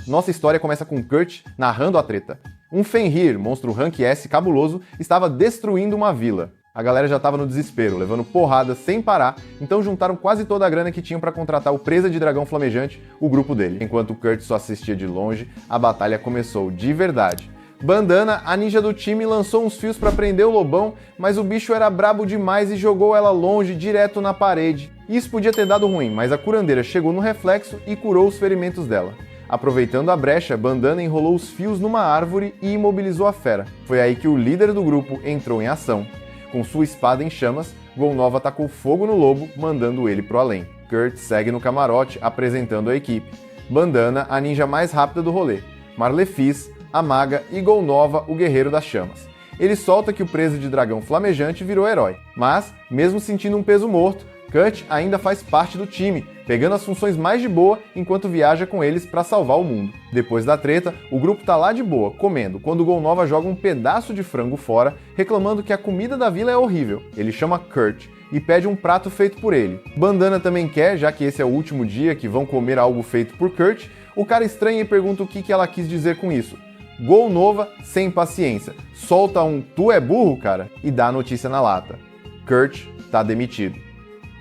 Nossa história começa com Kurt narrando a treta. Um Fenrir, monstro Rank S cabuloso, estava destruindo uma vila. A galera já estava no desespero, levando porrada sem parar, então juntaram quase toda a grana que tinham para contratar o presa de dragão flamejante, o grupo dele. Enquanto Kurt só assistia de longe, a batalha começou de verdade. Bandana, a ninja do time, lançou uns fios para prender o lobão, mas o bicho era brabo demais e jogou ela longe, direto na parede. Isso podia ter dado ruim, mas a curandeira chegou no reflexo e curou os ferimentos dela. Aproveitando a brecha, Bandana enrolou os fios numa árvore e imobilizou a fera. Foi aí que o líder do grupo entrou em ação. Com sua espada em chamas, Golnova tacou fogo no lobo, mandando ele pro além. Kurt segue no camarote, apresentando a equipe. Bandana, a ninja mais rápida do rolê. Marlefis, a maga e Golnova, o guerreiro das chamas. Ele solta que o preso de dragão flamejante virou herói. Mas, mesmo sentindo um peso morto, Kurt ainda faz parte do time, pegando as funções mais de boa enquanto viaja com eles para salvar o mundo. Depois da treta, o grupo tá lá de boa, comendo, quando Golnova joga um pedaço de frango fora, reclamando que a comida da vila é horrível. Ele chama Kurt e pede um prato feito por ele. Bandana também quer, já que esse é o último dia que vão comer algo feito por Kurt. O cara estranha e pergunta o que ela quis dizer com isso. Golnova, sem paciência, solta um "tu é burro, cara?" e dá a notícia na lata. Kurt tá demitido.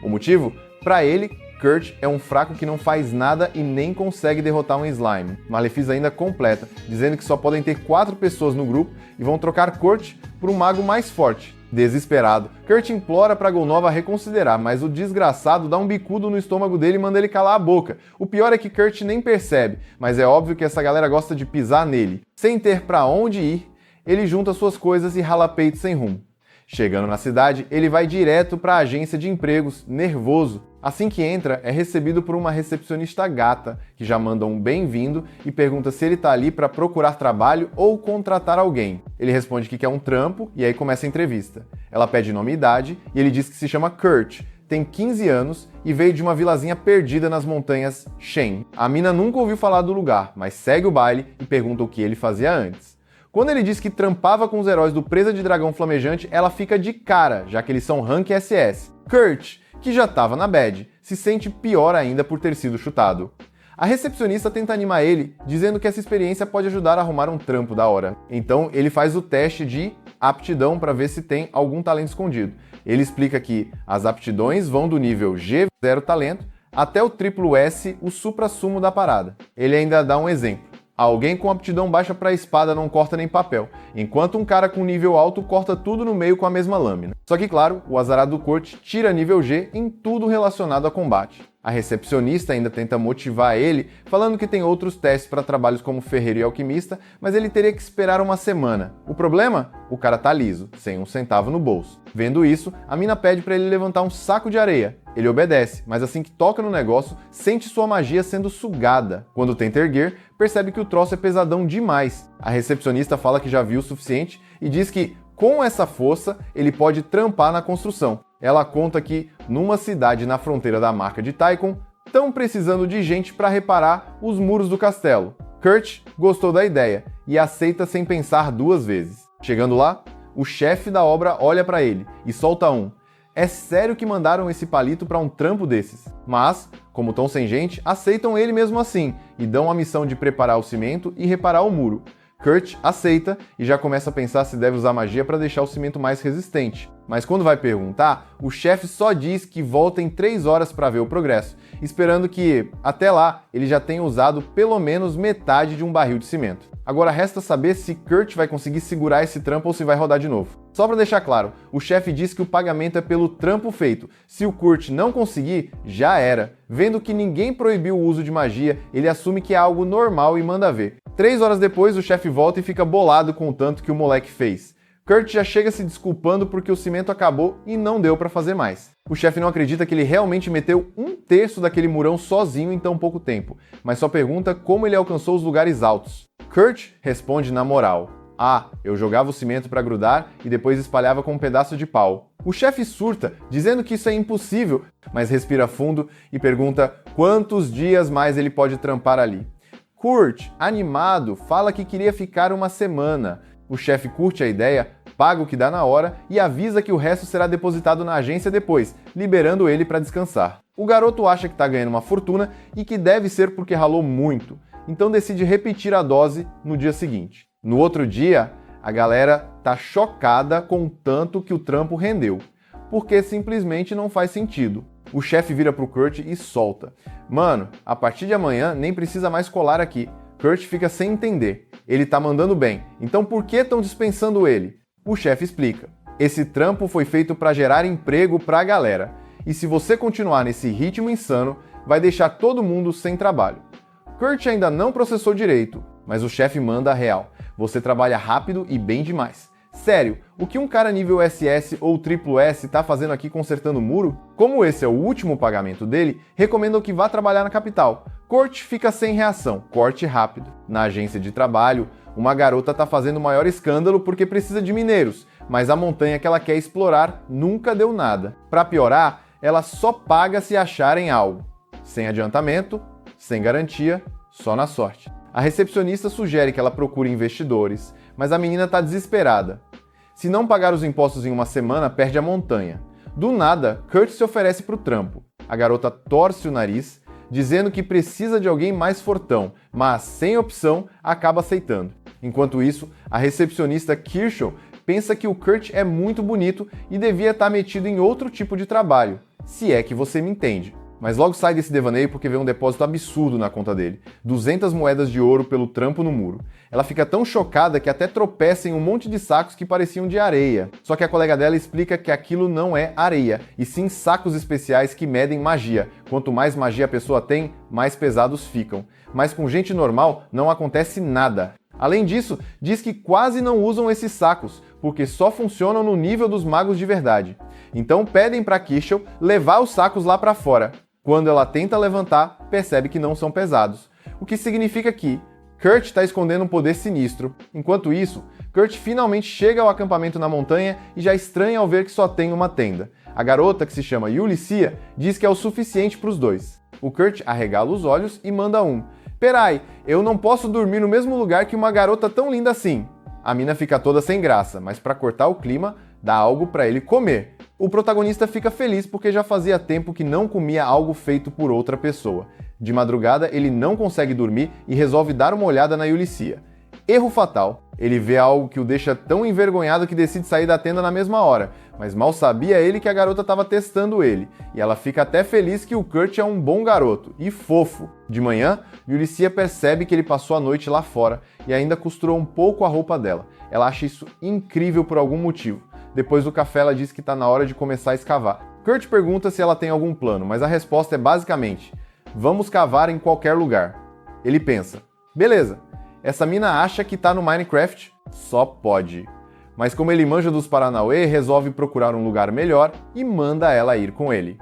O motivo? Pra ele, Kurt é um fraco que não faz nada e nem consegue derrotar um slime. Marlefis ainda completa, dizendo que só podem ter 4 pessoas no grupo e vão trocar Kurt por um mago mais forte. Desesperado, Kurt implora pra Golnova reconsiderar, mas o desgraçado dá um bicudo no estômago dele e manda ele calar a boca. O pior é que Kurt nem percebe, mas é óbvio que essa galera gosta de pisar nele. Sem ter pra onde ir, ele junta suas coisas e rala peito sem rumo. Chegando na cidade, ele vai direto para a agência de empregos, nervoso. Assim que entra, é recebido por uma recepcionista gata, que já manda um bem-vindo e pergunta se ele tá ali para procurar trabalho ou contratar alguém. Ele responde que quer um trampo e aí começa a entrevista. Ela pede nome e idade e ele diz que se chama Kurt, tem 15 anos e veio de uma vilazinha perdida nas montanhas Shen. A mina nunca ouviu falar do lugar, mas segue o baile e pergunta o que ele fazia antes. Quando ele diz que trampava com os heróis do Presa de Dragão Flamejante, ela fica de cara, já que eles são Rank SS. Kurt, que já estava na bad, se sente pior ainda por ter sido chutado. A recepcionista tenta animar ele, dizendo que essa experiência pode ajudar a arrumar um trampo da hora. Então ele faz o teste de aptidão para ver se tem algum talento escondido. Ele explica que as aptidões vão do nível G, 0 talento, até o triplo S, o supra-sumo da parada. Ele ainda dá um exemplo. Alguém com aptidão baixa para espada não corta nem papel, enquanto um cara com nível alto corta tudo no meio com a mesma lâmina. Só que, claro, o azarado do Kurt tira nível G em tudo relacionado a combate. A recepcionista ainda tenta motivar ele, falando que tem outros testes para trabalhos como ferreiro e alquimista, mas ele teria que esperar uma semana. O problema? O cara tá liso, sem um centavo no bolso. Vendo isso, a mina pede para ele levantar um saco de areia. Ele obedece, mas assim que toca no negócio, sente sua magia sendo sugada. Quando tenta erguer, percebe que o troço é pesadão demais. A recepcionista fala que já viu o suficiente e diz que, com essa força, ele pode trampar na construção. Ela conta que, numa cidade na fronteira da marca de Tychon, estão precisando de gente para reparar os muros do castelo. Kurt gostou da ideia e aceita sem pensar 2 vezes. Chegando lá, o chefe da obra olha para ele e solta um: "É sério que mandaram esse palito para um trampo desses?" Mas, como estão sem gente, aceitam ele mesmo assim e dão a missão de preparar o cimento e reparar o muro. Kurt aceita e já começa a pensar se deve usar magia para deixar o cimento mais resistente. Mas quando vai perguntar, o chefe só diz que volta em 3 horas para ver o progresso, esperando que, até lá, ele já tenha usado pelo menos metade de um barril de cimento. Agora resta saber se Kurt vai conseguir segurar esse trampo ou se vai rodar de novo. Só para deixar claro, o chefe diz que o pagamento é pelo trampo feito. Se o Kurt não conseguir, já era. Vendo que ninguém proibiu o uso de magia, ele assume que é algo normal e manda ver. 3 horas depois, o chefe volta e fica bolado com o tanto que o moleque fez. Kurt já chega se desculpando porque o cimento acabou e não deu para fazer mais. O chefe não acredita que ele realmente meteu 1/3 daquele murão sozinho em tão pouco tempo, mas só pergunta como ele alcançou os lugares altos. Kurt responde na moral: "Ah, eu jogava o cimento para grudar e depois espalhava com um pedaço de pau." O chefe surta, dizendo que isso é impossível, mas respira fundo e pergunta quantos dias mais ele pode trampar ali. Kurt, animado, fala que queria ficar uma semana. O chefe curte a ideia, paga o que dá na hora e avisa que o resto será depositado na agência depois, liberando ele para descansar. O garoto acha que está ganhando uma fortuna e que deve ser porque ralou muito. então decide repetir a dose no dia seguinte. No outro dia, a galera tá chocada com o tanto que o trampo rendeu, porque simplesmente não faz sentido. O chefe vira pro Kurt e solta: "Mano, a partir de amanhã nem precisa mais colar aqui." Kurt fica sem entender. Ele tá mandando bem, então por que estão dispensando ele? O chefe explica: "Esse trampo foi feito para gerar emprego pra galera, e se você continuar nesse ritmo insano, vai deixar todo mundo sem trabalho." Kurt ainda não processou direito, mas o chefe manda a real: "Você trabalha rápido e bem demais. Sério, o que um cara nível SS ou triplo S tá fazendo aqui consertando muro?" Como esse é o último pagamento dele, recomendam que vá trabalhar na capital. Kurt fica sem reação, corte rápido. Na agência de trabalho, uma garota tá fazendo o maior escândalo porque precisa de mineiros, mas a montanha que ela quer explorar nunca deu nada. Pra piorar, ela só paga se acharem algo. Sem adiantamento, sem garantia, só na sorte. A recepcionista sugere que ela procure investidores, mas a menina tá desesperada. Se não pagar os impostos em uma semana, perde a montanha. Do nada, Kurt se oferece pro trampo. A garota torce o nariz, dizendo que precisa de alguém mais fortão, mas sem opção, acaba aceitando. Enquanto isso, a recepcionista Kershaw pensa que o Kurt é muito bonito e devia estar metido em outro tipo de trabalho, se é que você me entende. Mas logo sai desse devaneio porque vê um depósito absurdo na conta dele, 200 moedas de ouro pelo trampo no muro. Ela fica tão chocada que até tropeça em um monte de sacos que pareciam de areia. Só que a colega dela explica que aquilo não é areia, e sim sacos especiais que medem magia. Quanto mais magia a pessoa tem, mais pesados ficam. Mas com gente normal não acontece nada. Além disso, diz que quase não usam esses sacos, porque só funcionam no nível dos magos de verdade. Então pedem para Kershaw levar os sacos lá para fora. Quando ela tenta levantar, percebe que não são pesados, o que significa que Kurt está escondendo um poder sinistro. Enquanto isso, Kurt finalmente chega ao acampamento na montanha e já estranha ao ver que só tem uma tenda. A garota, que se chama Yulicia, diz que é o suficiente para os dois. O Kurt arregala os olhos e manda um: "Perai, eu não posso dormir no mesmo lugar que uma garota tão linda assim." A mina fica toda sem graça, mas para cortar o clima, dá algo para ele comer. O protagonista fica feliz porque já fazia tempo que não comia algo feito por outra pessoa. De madrugada, ele não consegue dormir e resolve dar uma olhada na Yulicia. Erro fatal. Ele vê algo que o deixa tão envergonhado que decide sair da tenda na mesma hora, mas mal sabia ele que a garota estava testando ele, e ela fica até feliz que o Kurt é um bom garoto, e fofo. De manhã, Yulicia percebe que ele passou a noite lá fora e ainda costurou um pouco a roupa dela. Ela acha isso incrível por algum motivo. Depois do café, ela diz que está na hora de começar a escavar. Kurt pergunta se ela tem algum plano, mas a resposta é basicamente: "Vamos cavar em qualquer lugar." Ele pensa: beleza, essa mina acha que tá no Minecraft? Só pode. Mas como ele manja dos Paranauê, resolve procurar um lugar melhor e manda ela ir com ele.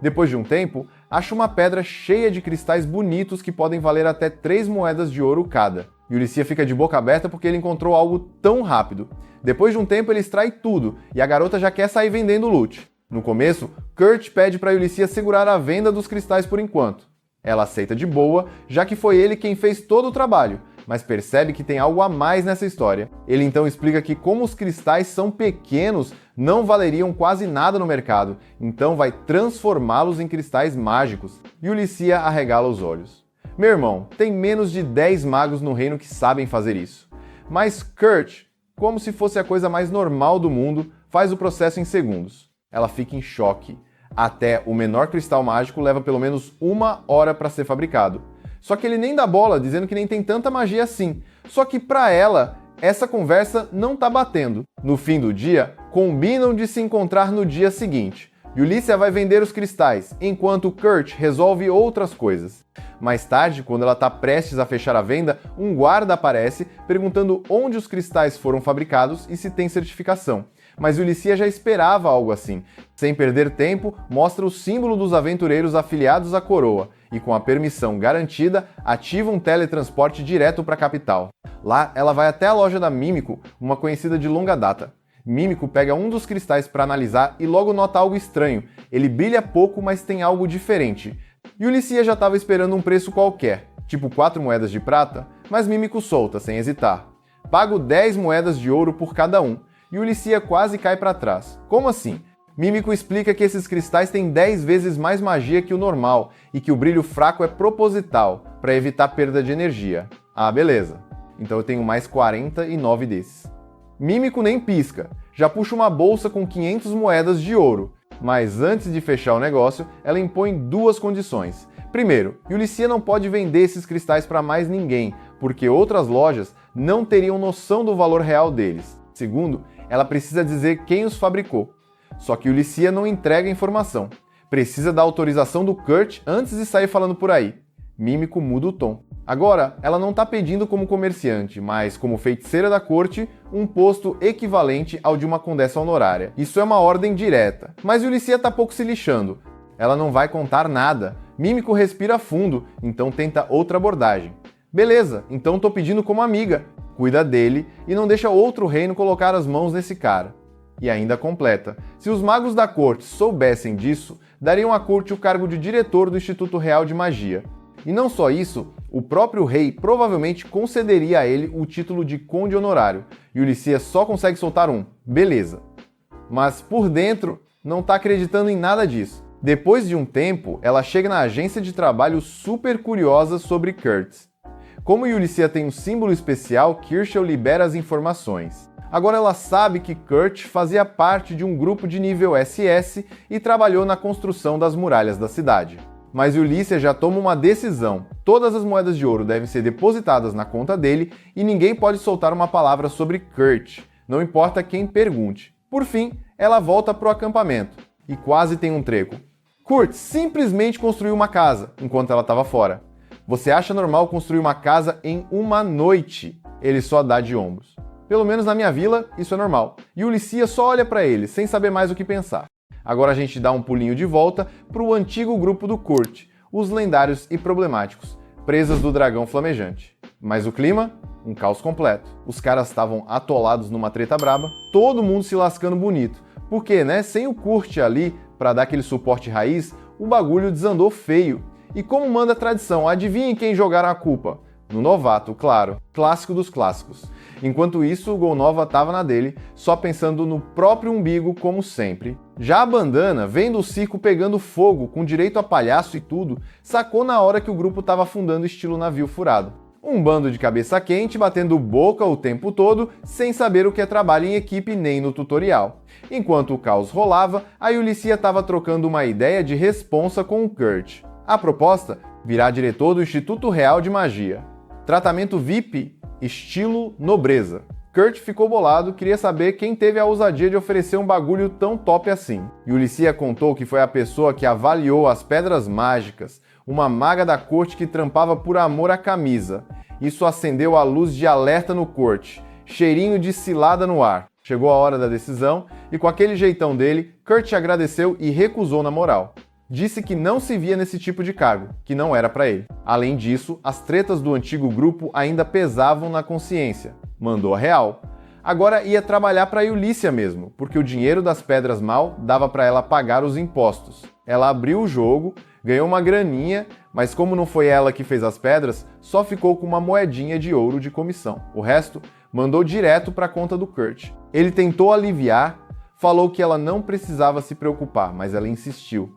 Depois de um tempo, acha uma pedra cheia de cristais bonitos que podem valer até 3 moedas de ouro cada. Yulicia fica de boca aberta porque ele encontrou algo tão rápido. Depois de um tempo, ele extrai tudo e a garota já quer sair vendendo o loot. No começo, Kurt pede para Yulicia segurar a venda dos cristais por enquanto. Ela aceita de boa, já que foi ele quem fez todo o trabalho, mas percebe que tem algo a mais nessa história. Ele então explica que como os cristais são pequenos, não valeriam quase nada no mercado, então vai transformá-los em cristais mágicos. Yulicia arregala os olhos. Meu irmão, tem menos de 10 magos no reino que sabem fazer isso. Mas Kurt, como se fosse a coisa mais normal do mundo, faz o processo em segundos. Ela fica em choque. Até o menor cristal mágico leva pelo menos 1 hora para ser fabricado. Só que ele nem dá bola, dizendo que nem tem tanta magia assim. Só que para ela, essa conversa não tá batendo. No fim do dia, combinam de se encontrar no dia seguinte. Yulicia vai vender os cristais, enquanto Kurt resolve outras coisas. Mais tarde, quando ela está prestes a fechar a venda, um guarda aparece perguntando onde os cristais foram fabricados e se tem certificação. Mas Yulicia já esperava algo assim. Sem perder tempo, mostra o símbolo dos aventureiros afiliados à coroa e, com a permissão garantida, ativa um teletransporte direto para a capital. Lá, ela vai até a loja da Mímico, uma conhecida de longa data. Mímico pega um dos cristais para analisar e logo nota algo estranho. Ele brilha pouco, mas tem algo diferente. Yulicia já estava esperando um preço qualquer, tipo 4 moedas de prata, mas Mímico solta, sem hesitar. Pago 10 moedas de ouro por cada um. Yulicia quase cai para trás. Como assim? Mímico explica que esses cristais têm 10 vezes mais magia que o normal e que o brilho fraco é proposital, para evitar perda de energia. Ah, beleza. Então eu tenho mais 49 desses. Mímico nem pisca, já puxa uma bolsa com 500 moedas de ouro. Mas antes de fechar o negócio, ela impõe duas condições. Primeiro, Yulicia não pode vender esses cristais para mais ninguém, porque outras lojas não teriam noção do valor real deles. Segundo, ela precisa dizer quem os fabricou. Só que Yulicia não entrega a informação. Precisa da autorização do Kurt antes de sair falando por aí. Mímico muda o tom. Agora, ela não está pedindo como comerciante, mas como feiticeira da corte, um posto equivalente ao de uma condessa honorária. Isso é uma ordem direta. Mas Yulicia tá pouco se lixando. Ela não vai contar nada. Mímico respira fundo, então tenta outra abordagem. Beleza, então tô pedindo como amiga. Cuida dele e não deixa outro reino colocar as mãos nesse cara. E ainda completa. Se os magos da corte soubessem disso, dariam à corte o cargo de diretor do Instituto Real de Magia. E não só isso, o próprio rei provavelmente concederia a ele o título de conde honorário. Yulicia só consegue soltar um. Beleza. Mas por dentro, não tá acreditando em nada disso. Depois de um tempo, ela chega na agência de trabalho super curiosa sobre Kurtz. Como Yulicia tem um símbolo especial, Kirschel libera as informações. Agora ela sabe que Kurt fazia parte de um grupo de nível SS e trabalhou na construção das muralhas da cidade. Mas Yulicia já toma uma decisão. Todas as moedas de ouro devem ser depositadas na conta dele e ninguém pode soltar uma palavra sobre Kurt, não importa quem pergunte. Por fim, ela volta pro acampamento e quase tem um treco. Kurt simplesmente construiu uma casa enquanto ela estava fora. Você acha normal construir uma casa em uma noite? Ele só dá de ombros. Pelo menos na minha vila, isso é normal. E Yulicia só olha para ele, sem saber mais o que pensar. Agora a gente dá um pulinho de volta para o antigo grupo do Kurt, os lendários e problemáticos, presas do dragão flamejante. Mas o clima? Um caos completo. Os caras estavam atolados numa treta braba, todo mundo se lascando bonito. Porque, né, sem o Kurt ali para dar aquele suporte raiz, o bagulho desandou feio. E como manda a tradição, adivinhem quem jogaram a culpa? No novato, claro. Clássico dos clássicos. Enquanto isso, o Golnova tava na dele, só pensando no próprio umbigo como sempre. Já a Bandana, vendo o circo pegando fogo, com direito a palhaço e tudo, sacou na hora que o grupo tava afundando estilo navio furado. Um bando de cabeça quente batendo boca o tempo todo, sem saber o que é trabalho em equipe nem no tutorial. Enquanto o caos rolava, a Yulicia tava trocando uma ideia de responsa com o Kurt. A proposta? Virar diretor do Instituto Real de Magia. Tratamento VIP, estilo nobreza. Kurt ficou bolado, queria saber quem teve a ousadia de oferecer um bagulho tão top assim. Yulicia contou que foi a pessoa que avaliou as pedras mágicas, uma maga da corte que trampava por amor à camisa. Isso acendeu a luz de alerta no Kurt, cheirinho de cilada no ar. Chegou a hora da decisão e com aquele jeitão dele, Kurt agradeceu e recusou na moral. Disse que não se via nesse tipo de cargo, que não era para ele. Além disso, as tretas do antigo grupo ainda pesavam na consciência. Mandou a real. Agora ia trabalhar para Yulicia mesmo, porque o dinheiro das pedras mal dava para ela pagar os impostos. Ela abriu o jogo, ganhou uma graninha, mas como não foi ela que fez as pedras, só ficou com uma moedinha de ouro de comissão. O resto mandou direto para a conta do Kurt. Ele tentou aliviar, falou que ela não precisava se preocupar, mas ela insistiu.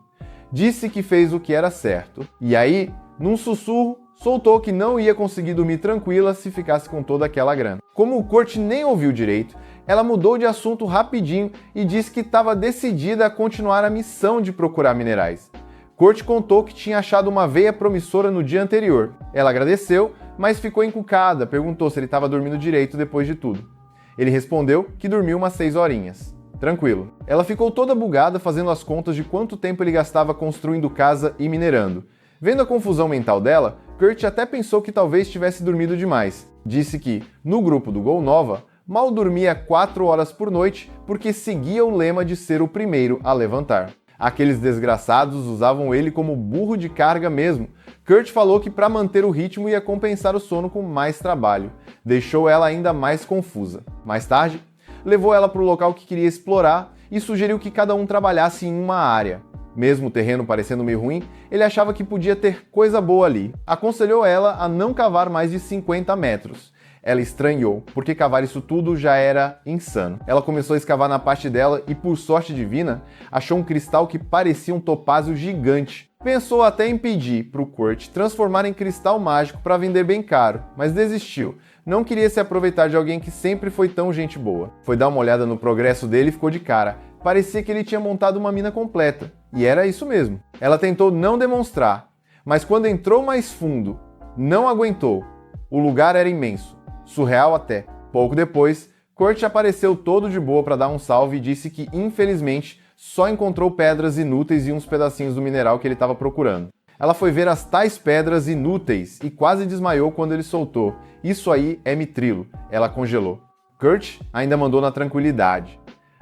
Disse que fez o que era certo. E aí, num sussurro, soltou que não ia conseguir dormir tranquila se ficasse com toda aquela grana. Como o Kurt nem ouviu direito, ela mudou de assunto rapidinho e disse que estava decidida a continuar a missão de procurar minerais. Kurt contou que tinha achado uma veia promissora no dia anterior. Ela agradeceu, mas ficou encucada, perguntou se ele estava dormindo direito depois de tudo. Ele respondeu que dormiu umas 6 horinhas. Tranquilo. Ela ficou toda bugada fazendo as contas de quanto tempo ele gastava construindo casa e minerando. Vendo a confusão mental dela, Kurt até pensou que talvez tivesse dormido demais. Disse que, no grupo do Golnova, mal dormia 4 horas por noite porque seguia o lema de ser o primeiro a levantar. Aqueles desgraçados usavam ele como burro de carga mesmo. Kurt falou que para manter o ritmo ia compensar o sono com mais trabalho. Deixou ela ainda mais confusa. Mais tarde, levou ela para o local que queria explorar e sugeriu que cada um trabalhasse em uma área. Mesmo o terreno parecendo meio ruim, ele achava que podia ter coisa boa ali. Aconselhou ela a não cavar mais de 50 metros. Ela estranhou, porque cavar isso tudo já era insano. Ela começou a escavar na parte dela e, por sorte divina, achou um cristal que parecia um topázio gigante. Pensou até em pedir para o Kurt transformar em cristal mágico para vender bem caro, mas desistiu. Não queria se aproveitar de alguém que sempre foi tão gente boa. Foi dar uma olhada no progresso dele e ficou de cara. Parecia que ele tinha montado uma mina completa. E era isso mesmo. Ela tentou não demonstrar, mas quando entrou mais fundo, não aguentou. O lugar era imenso, surreal até. Pouco depois, Kurt apareceu todo de boa para dar um salve e disse que, infelizmente, só encontrou pedras inúteis e uns pedacinhos do mineral que ele estava procurando. Ela foi ver as tais pedras inúteis e quase desmaiou quando ele soltou. Isso aí é mitrilo. Ela congelou. Kurt ainda mandou na tranquilidade.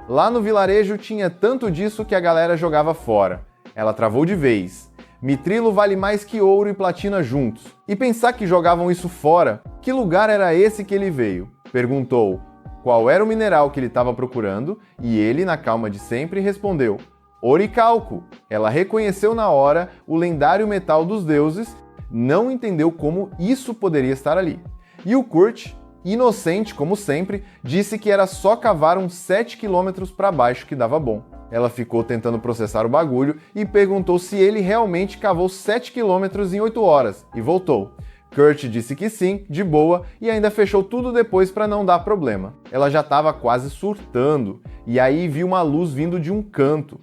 Lá no vilarejo tinha tanto disso que a galera jogava fora. Ela travou de vez. Mitrilo vale mais que ouro e platina juntos. E pensar que jogavam isso fora, que lugar era esse que ele veio? Perguntou qual era o mineral que ele estava procurando e ele, na calma de sempre, respondeu: oricalco. Ela reconheceu na hora o lendário metal dos deuses, não entendeu como isso poderia estar ali. E o Kurt, inocente como sempre, disse que era só cavar uns 7 quilômetros para baixo que dava bom. Ela ficou tentando processar o bagulho e perguntou se ele realmente cavou 7 quilômetros em 8 horas, e voltou. Kurt disse que sim, de boa, e ainda fechou tudo depois para não dar problema. Ela já estava quase surtando, e aí viu uma luz vindo de um canto.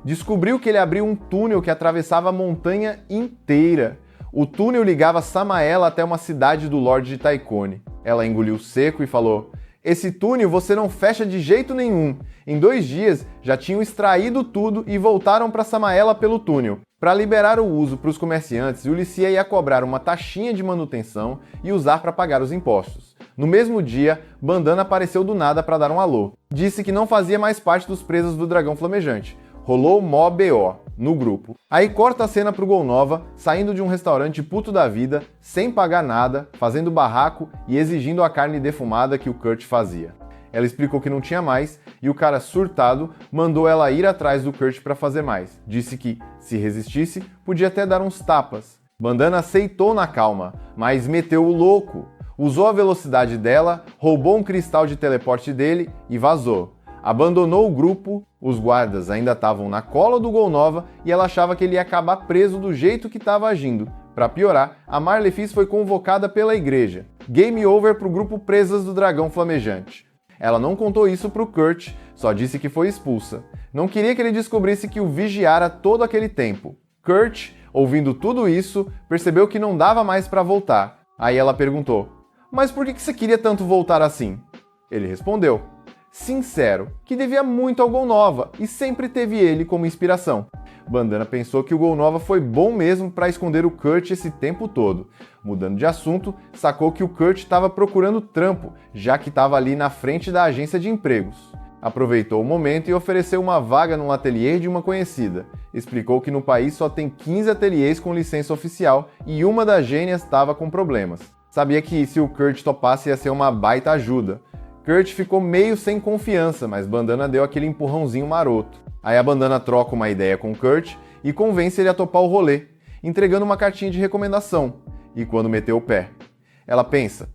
Descobriu que ele abriu um túnel que atravessava a montanha inteira. O túnel ligava Samaela até uma cidade do Lorde de Tycone. Ela engoliu seco e falou: esse túnel você não fecha de jeito nenhum. Em 2 dias já tinham extraído tudo e voltaram para Samaela pelo túnel. Para liberar o uso para os comerciantes, Ulissia ia cobrar uma taxinha de manutenção e usar para pagar os impostos. No mesmo dia, Bandana apareceu do nada para dar um alô. Disse que não fazia mais parte dos presos do Dragão Flamejante. Rolou mó BO no grupo. Aí corta a cena pro Golnova, saindo de um restaurante puto da vida, sem pagar nada, fazendo barraco e exigindo a carne defumada que o Kurt fazia. Ela explicou que não tinha mais e o cara, surtado, mandou ela ir atrás do Kurt para fazer mais. Disse que, se resistisse, podia até dar uns tapas. Bandana aceitou na calma, mas meteu o louco. Usou a velocidade dela, roubou um cristal de teleporte dele e vazou. Abandonou o grupo, os guardas ainda estavam na cola do Golnova e ela achava que ele ia acabar preso do jeito que estava agindo. Para piorar, a Marlefis foi convocada pela igreja. Game over pro grupo Presas do Dragão Flamejante. Ela não contou isso pro Kurt, só disse que foi expulsa. Não queria que ele descobrisse que o vigiara todo aquele tempo. Kurt, ouvindo tudo isso, percebeu que não dava mais para voltar. Aí ela perguntou: mas por que você queria tanto voltar assim? Ele respondeu: sincero, que devia muito ao Golnova e sempre teve ele como inspiração. Bandana pensou que o Golnova foi bom mesmo para esconder o Kurt esse tempo todo. Mudando de assunto, sacou que o Kurt estava procurando trampo, já que estava ali na frente da agência de empregos. Aproveitou o momento e ofereceu uma vaga no ateliê de uma conhecida. Explicou que no país só tem 15 ateliês com licença oficial e uma das gênias estava com problemas. Sabia que se o Kurt topasse ia ser uma baita ajuda. Kurt ficou meio sem confiança, mas Bandana deu aquele empurrãozinho maroto. Aí a Bandana troca uma ideia com Kurt e convence ele a topar o rolê, entregando uma cartinha de recomendação. E quando meteu o pé, ela pensa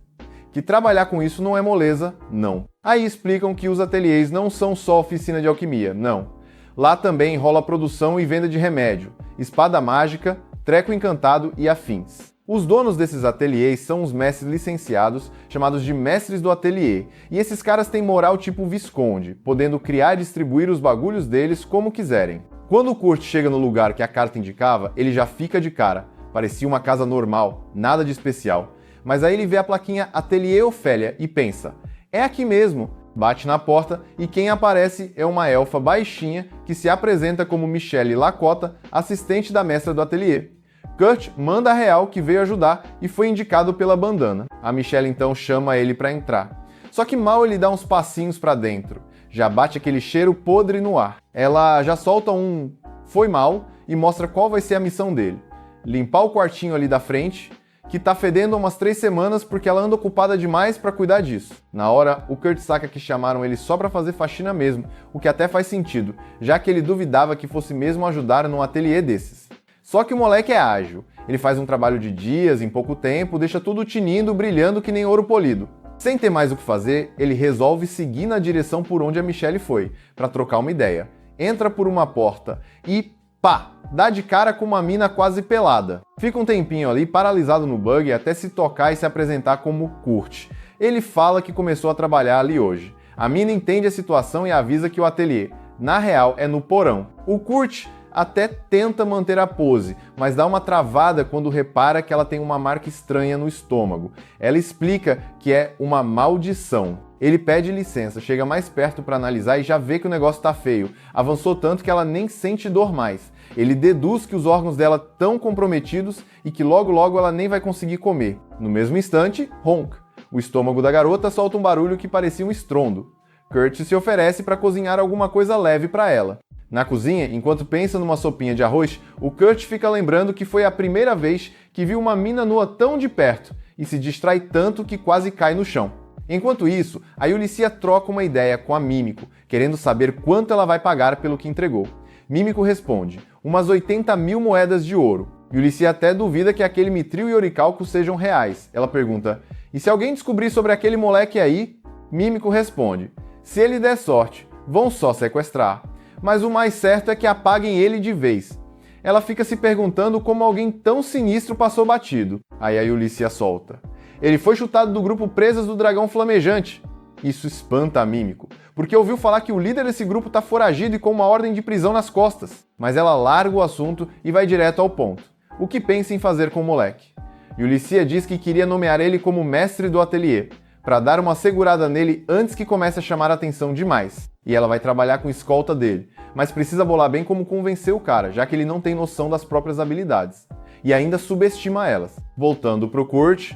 que trabalhar com isso não é moleza, não. Aí explicam que os ateliês não são só oficina de alquimia, não. Lá também rola produção e venda de remédio, espada mágica, treco encantado e afins. Os donos desses ateliês são os mestres licenciados, chamados de mestres do ateliê, e esses caras têm moral tipo Visconde, podendo criar e distribuir os bagulhos deles como quiserem. Quando o Kurt chega no lugar que a carta indicava, ele já fica de cara. Parecia uma casa normal, nada de especial. Mas aí ele vê a plaquinha Ateliê Ofélia e pensa: é aqui mesmo. Bate na porta e quem aparece é uma elfa baixinha que se apresenta como Michelle Lakota, assistente da mestra do ateliê. Kurt manda a real que veio ajudar e foi indicado pela Bandana. A Michelle então chama ele para entrar. Só que mal ele dá uns passinhos para dentro, já bate aquele cheiro podre no ar. Ela já solta um "foi mal" e mostra qual vai ser a missão dele. Limpar o quartinho ali da frente, que tá fedendo há umas 3 semanas porque ela anda ocupada demais pra cuidar disso. Na hora, o Kurt saca que chamaram ele só pra fazer faxina mesmo, o que até faz sentido, já que ele duvidava que fosse mesmo ajudar num ateliê desses. Só que o moleque é ágil, ele faz um trabalho de dias, em pouco tempo, deixa tudo tinindo, brilhando que nem ouro polido. Sem ter mais o que fazer, ele resolve seguir na direção por onde a Michelle foi, pra trocar uma ideia. Entra por uma porta e pá! Dá de cara com uma mina quase pelada. Fica um tempinho ali paralisado no bug até se tocar e se apresentar como Kurt. Ele fala que começou a trabalhar ali hoje. A mina entende a situação e avisa que o ateliê, na real, é no porão. O Kurt até tenta manter a pose, mas dá uma travada quando repara que ela tem uma marca estranha no estômago. Ela explica que é uma maldição. Ele pede licença, chega mais perto para analisar e já vê que o negócio tá feio. Avançou tanto que ela nem sente dor mais. Ele deduz que os órgãos dela estão comprometidos e que logo logo ela nem vai conseguir comer. No mesmo instante, ronca. O estômago da garota solta um barulho que parecia um estrondo. Kurt se oferece para cozinhar alguma coisa leve para ela. Na cozinha, enquanto pensa numa sopinha de arroz, o Kurt fica lembrando que foi a primeira vez que viu uma mina nua tão de perto e se distrai tanto que quase cai no chão. Enquanto isso, a Yulicia troca uma ideia com a Mímico, querendo saber quanto ela vai pagar pelo que entregou. Mímico responde, umas 80 mil moedas de ouro. Yulicia até duvida que aquele mitril e oricalco sejam reais. Ela pergunta, e se alguém descobrir sobre aquele moleque aí? Mímico responde, se ele der sorte, vão só sequestrar. Mas o mais certo é que apaguem ele de vez. Ela fica se perguntando como alguém tão sinistro passou batido. Aí a Yulicia solta. Ele foi chutado do grupo Presas do Dragão Flamejante. Isso espanta a Mímico, porque ouviu falar que o líder desse grupo tá foragido e com uma ordem de prisão nas costas. Mas ela larga o assunto e vai direto ao ponto. O que pensa em fazer com o moleque? Yulicia diz que queria nomear ele como mestre do ateliê, para dar uma segurada nele antes que comece a chamar a atenção demais. E ela vai trabalhar com escolta dele, mas precisa bolar bem como convencer o cara, já que ele não tem noção das próprias habilidades. E ainda subestima elas. Voltando pro Kurt,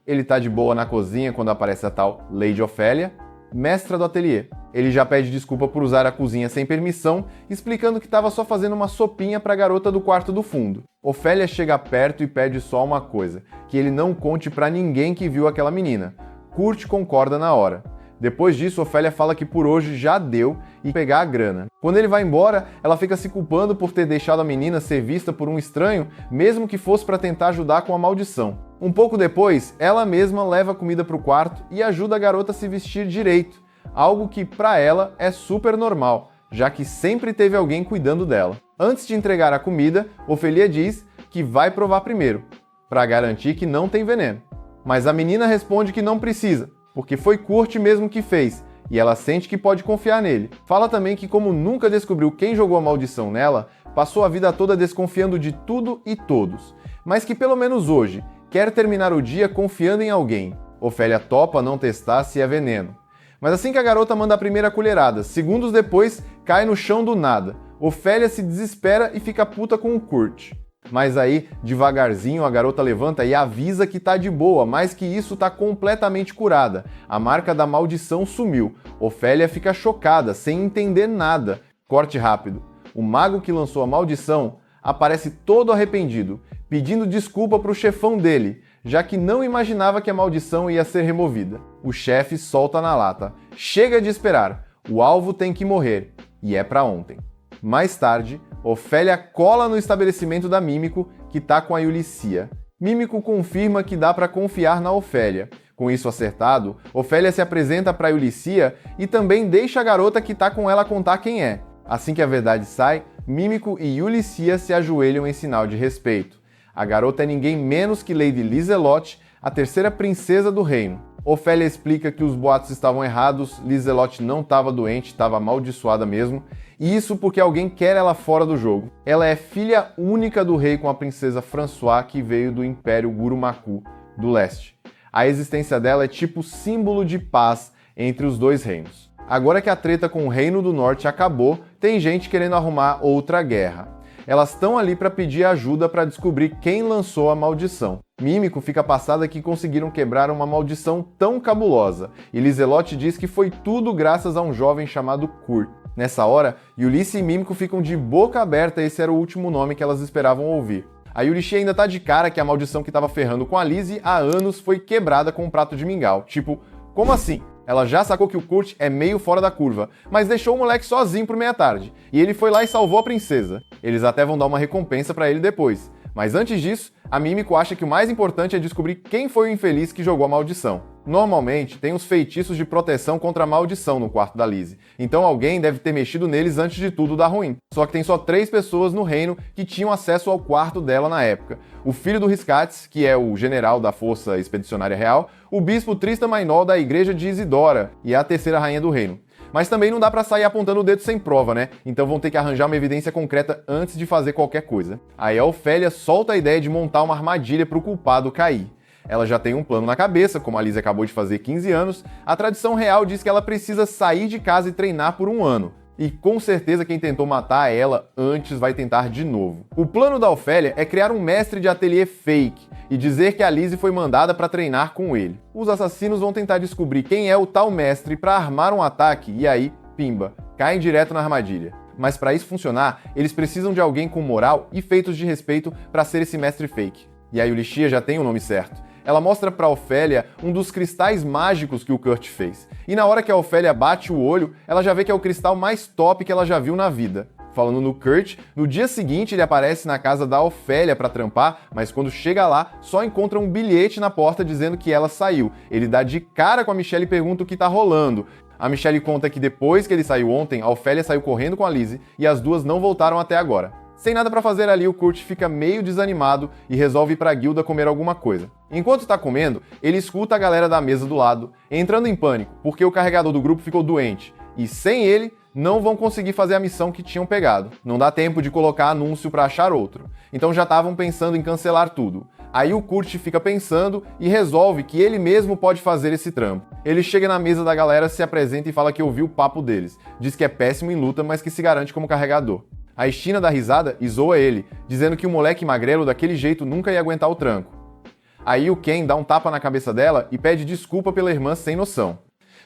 ele tá de boa na cozinha quando aparece a tal Lady Ofélia, mestra do ateliê. Ele já pede desculpa por usar a cozinha sem permissão, explicando que estava só fazendo uma sopinha para a garota do quarto do fundo. Ofélia chega perto e pede só uma coisa, que ele não conte para ninguém que viu aquela menina. Kurt concorda na hora. Depois disso, Ofélia fala que por hoje já deu e pegar a grana. Quando ele vai embora, ela fica se culpando por ter deixado a menina ser vista por um estranho, mesmo que fosse para tentar ajudar com a maldição. Um pouco depois, ela mesma leva comida para o quarto e ajuda a garota a se vestir direito, algo que para ela é super normal, já que sempre teve alguém cuidando dela. Antes de entregar a comida, Ofélia diz que vai provar primeiro, para garantir que não tem veneno. Mas a menina responde que não precisa, porque foi Kurt mesmo que fez, e ela sente que pode confiar nele. Fala também que como nunca descobriu quem jogou a maldição nela, passou a vida toda desconfiando de tudo e todos, mas que pelo menos hoje quer terminar o dia confiando em alguém. Ofélia topa não testar se é veneno. Mas assim que a garota manda a primeira colherada, segundos depois cai no chão do nada. Ofélia se desespera e fica puta com o Kurt. Mas aí, devagarzinho, a garota levanta e avisa que tá de boa, mas que isso tá completamente curada. A marca da maldição sumiu. Ofélia fica chocada, sem entender nada. Corte rápido. O mago que lançou a maldição aparece todo arrependido, pedindo desculpa pro chefão dele, já que não imaginava que a maldição ia ser removida. O chefe solta na lata. Chega de esperar. O alvo tem que morrer. E é pra ontem. Mais tarde, Ofélia cola no estabelecimento da Mímico, que tá com a Yulicia. Mímico confirma que dá pra confiar na Ofélia. Com isso acertado, Ofélia se apresenta pra Yulicia e também deixa a garota que tá com ela contar quem é. Assim que a verdade sai, Mímico e Yulicia se ajoelham em sinal de respeito. A garota é ninguém menos que Lady Liselotte, a terceira princesa do reino. Ofélia explica que os boatos estavam errados, Liselotte não estava doente, estava amaldiçoada mesmo, e isso porque alguém quer ela fora do jogo. Ela é filha única do rei com a princesa François, que veio do Império Gurumaku, do leste. A existência dela é tipo símbolo de paz entre os dois reinos. Agora que a treta com o Reino do Norte acabou, tem gente querendo arrumar outra guerra. Elas estão ali para pedir ajuda para descobrir quem lançou a maldição. Mímico fica passada que conseguiram quebrar uma maldição tão cabulosa, e Liselotte diz que foi tudo graças a um jovem chamado Kurt. Nessa hora, Yulicia e Mímico ficam de boca aberta, esse era o último nome que elas esperavam ouvir. A Yurishi ainda tá de cara que a maldição que tava ferrando com a Lizzie há anos foi quebrada com um prato de mingau. Tipo, como assim? Ela já sacou que o Kurt é meio fora da curva, mas deixou o moleque sozinho por meia-tarde. E ele foi lá e salvou a princesa. Eles até vão dar uma recompensa pra ele depois. Mas antes disso, a Mimiko acha que o mais importante é descobrir quem foi o infeliz que jogou a maldição. Normalmente, tem os feitiços de proteção contra a maldição no quarto da Lizzie, então alguém deve ter mexido neles antes de tudo dar ruim. Só que tem só 3 pessoas no reino que tinham acesso ao quarto dela na época. O filho do Riscates, que é o general da Força Expedicionária Real, o bispo Tristan Mainol da Igreja de Isidora e a terceira rainha do reino. Mas também não dá pra sair apontando o dedo sem prova, né? Então vão ter que arranjar uma evidência concreta antes de fazer qualquer coisa. Aí a Ofélia solta a ideia de montar uma armadilha pro culpado cair. Ela já tem um plano na cabeça, como a Lizzie acabou de fazer 15 anos, a tradição real diz que ela precisa sair de casa e treinar por 1 ano. E com certeza quem tentou matar ela antes vai tentar de novo. O plano da Ofélia é criar um mestre de ateliê fake e dizer que a Lizzie foi mandada para treinar com ele. Os assassinos vão tentar descobrir quem é o tal mestre para armar um ataque e aí, pimba, caem direto na armadilha. Mas para isso funcionar, eles precisam de alguém com moral e feitos de respeito para ser esse mestre fake. E a Yulishia já tem o nome certo. Ela mostra pra Ofélia um dos cristais mágicos que o Kurt fez. E na hora que a Ofélia bate o olho, ela já vê que é o cristal mais top que ela já viu na vida. Falando no Kurt, no dia seguinte ele aparece na casa da Ofélia pra trampar, mas quando chega lá, só encontra um bilhete na porta dizendo que ela saiu. Ele dá de cara com a Michelle e pergunta o que tá rolando. A Michelle conta que depois que ele saiu ontem, a Ofélia saiu correndo com a Lizzie e as duas não voltaram até agora. Sem nada pra fazer ali, o Kurt fica meio desanimado e resolve ir pra guilda comer alguma coisa. Enquanto tá comendo, ele escuta a galera da mesa do lado, entrando em pânico, porque o carregador do grupo ficou doente, e sem ele, não vão conseguir fazer a missão que tinham pegado. Não dá tempo de colocar anúncio pra achar outro. Então já estavam pensando em cancelar tudo. Aí o Kurt fica pensando e resolve que ele mesmo pode fazer esse trampo. Ele chega na mesa da galera, se apresenta e fala que ouviu o papo deles. Diz que é péssimo em luta, mas que se garante como carregador. A Estina dá risada e zoa ele, dizendo que o moleque magrelo daquele jeito nunca ia aguentar o tranco. Aí o Ken dá um tapa na cabeça dela e pede desculpa pela irmã sem noção.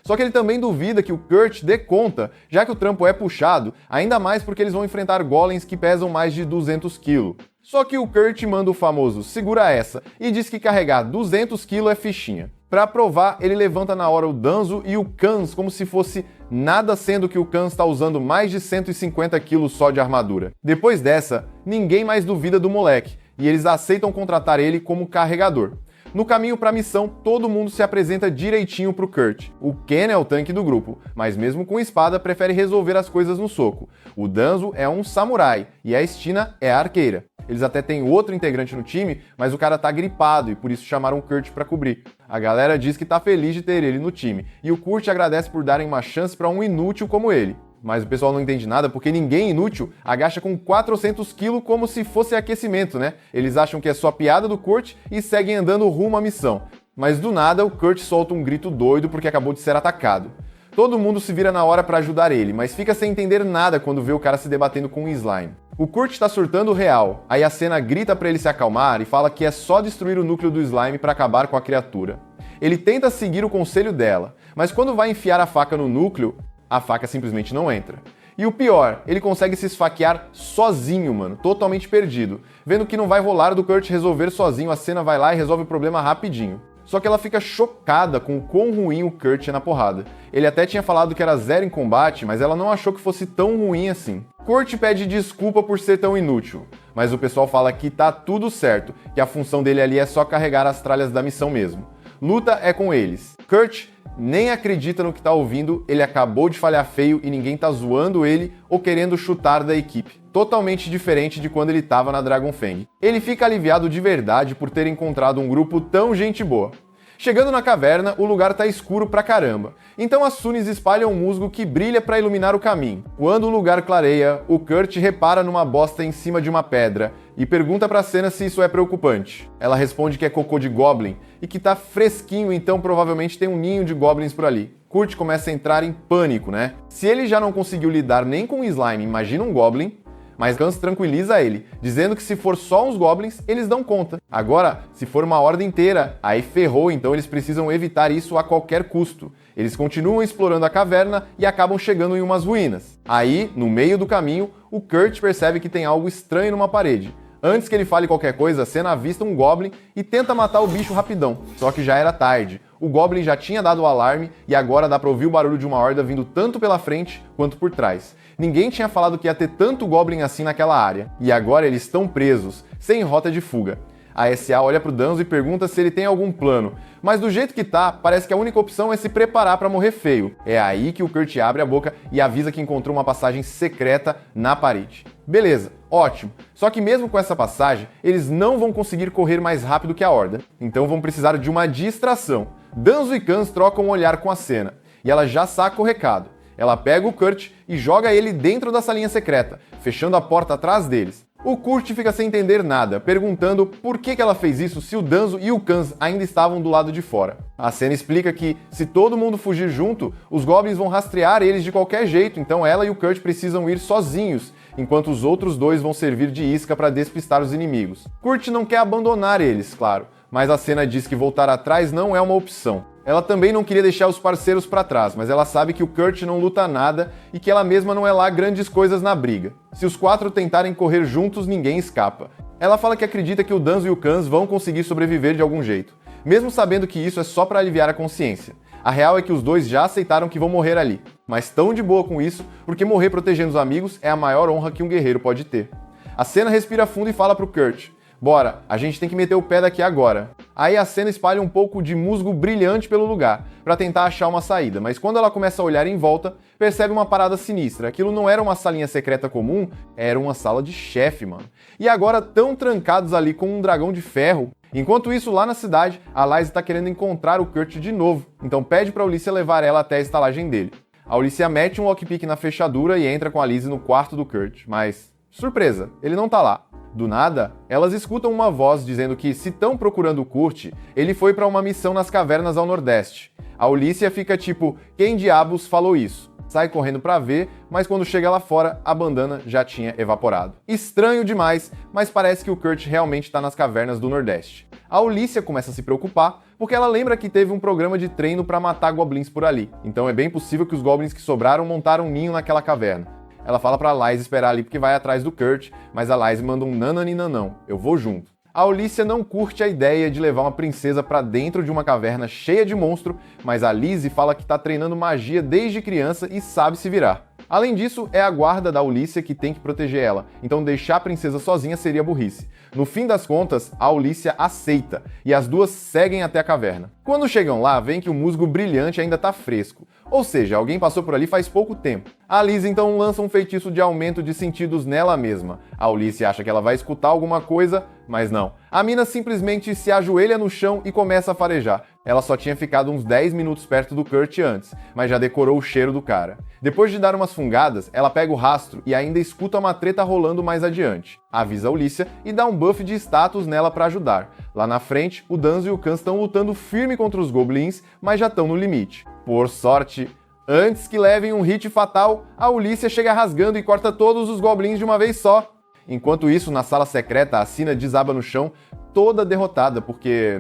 Só que ele também duvida que o Kurt dê conta, já que o trampo é puxado, ainda mais porque eles vão enfrentar golems que pesam mais de 200 kg. Só que o Kurt manda o famoso segura essa e diz que carregar 200 kg é fichinha. Pra provar, ele levanta na hora o Danzo e o Kans como se fosse nada, sendo que o Kans está usando mais de 150 kg só de armadura. Depois dessa, ninguém mais duvida do moleque, e eles aceitam contratar ele como carregador. No caminho para a missão, todo mundo se apresenta direitinho pro Kurt. O Ken é o tanque do grupo, mas mesmo com espada prefere resolver as coisas no soco. O Danzo é um samurai e a Estina é a arqueira. Eles até têm outro integrante no time, mas o cara tá gripado e por isso chamaram o Kurt para cobrir. A galera diz que tá feliz de ter ele no time, e o Kurt agradece por darem uma chance para um inútil como ele. Mas o pessoal não entende nada porque ninguém inútil agacha com 400 kg como se fosse aquecimento, né? Eles acham que é só piada do Kurt e seguem andando rumo à missão. Mas do nada o Kurt solta um grito doido porque acabou de ser atacado. Todo mundo se vira na hora para ajudar ele, mas fica sem entender nada quando vê o cara se debatendo com o slime. O Kurt tá surtando real, aí a cena grita para ele se acalmar e fala que é só destruir o núcleo do slime para acabar com a criatura. Ele tenta seguir o conselho dela, mas quando vai enfiar a faca no núcleo, a faca simplesmente não entra. E o pior, ele consegue se esfaquear sozinho, mano, totalmente perdido. Vendo que não vai rolar do Kurt resolver sozinho, a cena vai lá e resolve o problema rapidinho. Só que ela fica chocada com o quão ruim o Kurt é na porrada. Ele até tinha falado que era 0 em combate, mas ela não achou que fosse tão ruim assim. Kurt pede desculpa por ser tão inútil, mas o pessoal fala que tá tudo certo, que a função dele ali é só carregar as tralhas da missão mesmo. Luta é com eles. Kurt nem acredita no que tá ouvindo, ele acabou de falhar feio e ninguém tá zoando ele ou querendo chutar da equipe. Totalmente diferente de quando ele tava na Dragonfang. Ele fica aliviado de verdade por ter encontrado um grupo tão gente boa. Chegando na caverna, o lugar tá escuro pra caramba, então as Sunis espalham um musgo que brilha pra iluminar o caminho. Quando o lugar clareia, o Kurt repara numa bosta em cima de uma pedra e pergunta pra Senna se isso é preocupante. Ela responde que é cocô de Goblin e que tá fresquinho, então provavelmente tem um ninho de Goblins por ali. Kurt começa a entrar em pânico, né? Se ele já não conseguiu lidar nem com o slime, imagina um Goblin. Mas Gans tranquiliza ele, dizendo que se for só uns Goblins, eles dão conta. Agora, se for uma horda inteira, aí ferrou, então eles precisam evitar isso a qualquer custo. Eles continuam explorando a caverna e acabam chegando em umas ruínas. Aí, no meio do caminho, o Kurt percebe que tem algo estranho numa parede. Antes que ele fale qualquer coisa, a Cena avista um Goblin e tenta matar o bicho rapidão, só que já era tarde. O Goblin já tinha dado o alarme e agora dá pra ouvir o barulho de uma horda vindo tanto pela frente quanto por trás. Ninguém tinha falado que ia ter tanto Goblin assim naquela área, e agora eles estão presos, sem rota de fuga. A SA olha pro Danzo e pergunta se ele tem algum plano, mas do jeito que tá, parece que a única opção é se preparar pra morrer feio. É aí que o Kurt abre a boca e avisa que encontrou uma passagem secreta na parede. Beleza, ótimo. Só que mesmo com essa passagem, eles não vão conseguir correr mais rápido que a horda, então vão precisar de uma distração. Danzo e Kans trocam um olhar com a Cena, e ela já saca o recado. Ela pega o Kurt e joga ele dentro da salinha secreta, fechando a porta atrás deles. O Kurt fica sem entender nada, perguntando por que ela fez isso se o Danzo e o Kans ainda estavam do lado de fora. A Cena explica que, se todo mundo fugir junto, os Goblins vão rastrear eles de qualquer jeito, então ela e o Kurt precisam ir sozinhos, enquanto os outros dois vão servir de isca para despistar os inimigos. Kurt não quer abandonar eles, claro, mas a Cena diz que voltar atrás não é uma opção. Ela também não queria deixar os parceiros para trás, mas ela sabe que o Kurt não luta nada e que ela mesma não é lá grandes coisas na briga. Se os quatro tentarem correr juntos, ninguém escapa. Ela fala que acredita que o Danzo e o Kans vão conseguir sobreviver de algum jeito, mesmo sabendo que isso é só para aliviar a consciência. A real é que os dois já aceitaram que vão morrer ali, mas estão de boa com isso, porque morrer protegendo os amigos é a maior honra que um guerreiro pode ter. A Cena respira fundo e fala pro Kurt: "Bora, a gente tem que meter o pé daqui agora." Aí a Cena espalha um pouco de musgo brilhante pelo lugar, para tentar achar uma saída, mas quando ela começa a olhar em volta, percebe uma parada sinistra. Aquilo não era uma salinha secreta comum, era uma sala de chefe, mano. E agora tão trancados ali com um dragão de ferro. Enquanto isso, lá na cidade, a Lysa tá querendo encontrar o Kurt de novo, então pede pra Ulysses levar ela até a estalagem dele. A Ulysses mete um lockpick na fechadura e entra com a Lizzie no quarto do Kurt, mas, surpresa, ele não tá lá. Do nada, elas escutam uma voz dizendo que, se estão procurando o Kurt, ele foi para uma missão nas cavernas ao nordeste. A Ulysses fica tipo, quem diabos falou isso? Sai correndo para ver, mas quando chega lá fora, a bandana já tinha evaporado. Estranho demais, mas parece que o Kurt realmente está nas cavernas do nordeste. A Ulysses começa a se preocupar, porque ela lembra que teve um programa de treino para matar goblins por ali, então é bem possível que os goblins que sobraram montaram um ninho naquela caverna. Ela fala pra Lysa esperar ali porque vai atrás do Kurt, mas a Lysa manda um nanani-nanão, eu vou junto. A Ulysses não curte a ideia de levar uma princesa pra dentro de uma caverna cheia de monstro, mas a Lizzie fala que tá treinando magia desde criança e sabe se virar. Além disso, é a guarda da Ulysses que tem que proteger ela, então deixar a princesa sozinha seria burrice. No fim das contas, a Ulysses aceita, e as duas seguem até a caverna. Quando chegam lá, veem que o musgo brilhante ainda tá fresco, ou seja, alguém passou por ali faz pouco tempo. A Liz então lança um feitiço de aumento de sentidos nela mesma. A Ulysses acha que ela vai escutar alguma coisa, mas não. A mina simplesmente se ajoelha no chão e começa a farejar. Ela só tinha ficado uns 10 minutos perto do Kurt antes, mas já decorou o cheiro do cara. Depois de dar umas fungadas, ela pega o rastro e ainda escuta uma treta rolando mais adiante. Avisa a Ulysses e dá um buff de status nela pra ajudar. Lá na frente, o Danzo e o Kans estão lutando firme contra os goblins, mas já estão no limite. Por sorte, antes que levem um hit fatal, a Ulysses chega rasgando e corta todos os goblins de uma vez só. Enquanto isso, na sala secreta, a Cina desaba no chão, toda derrotada, porque,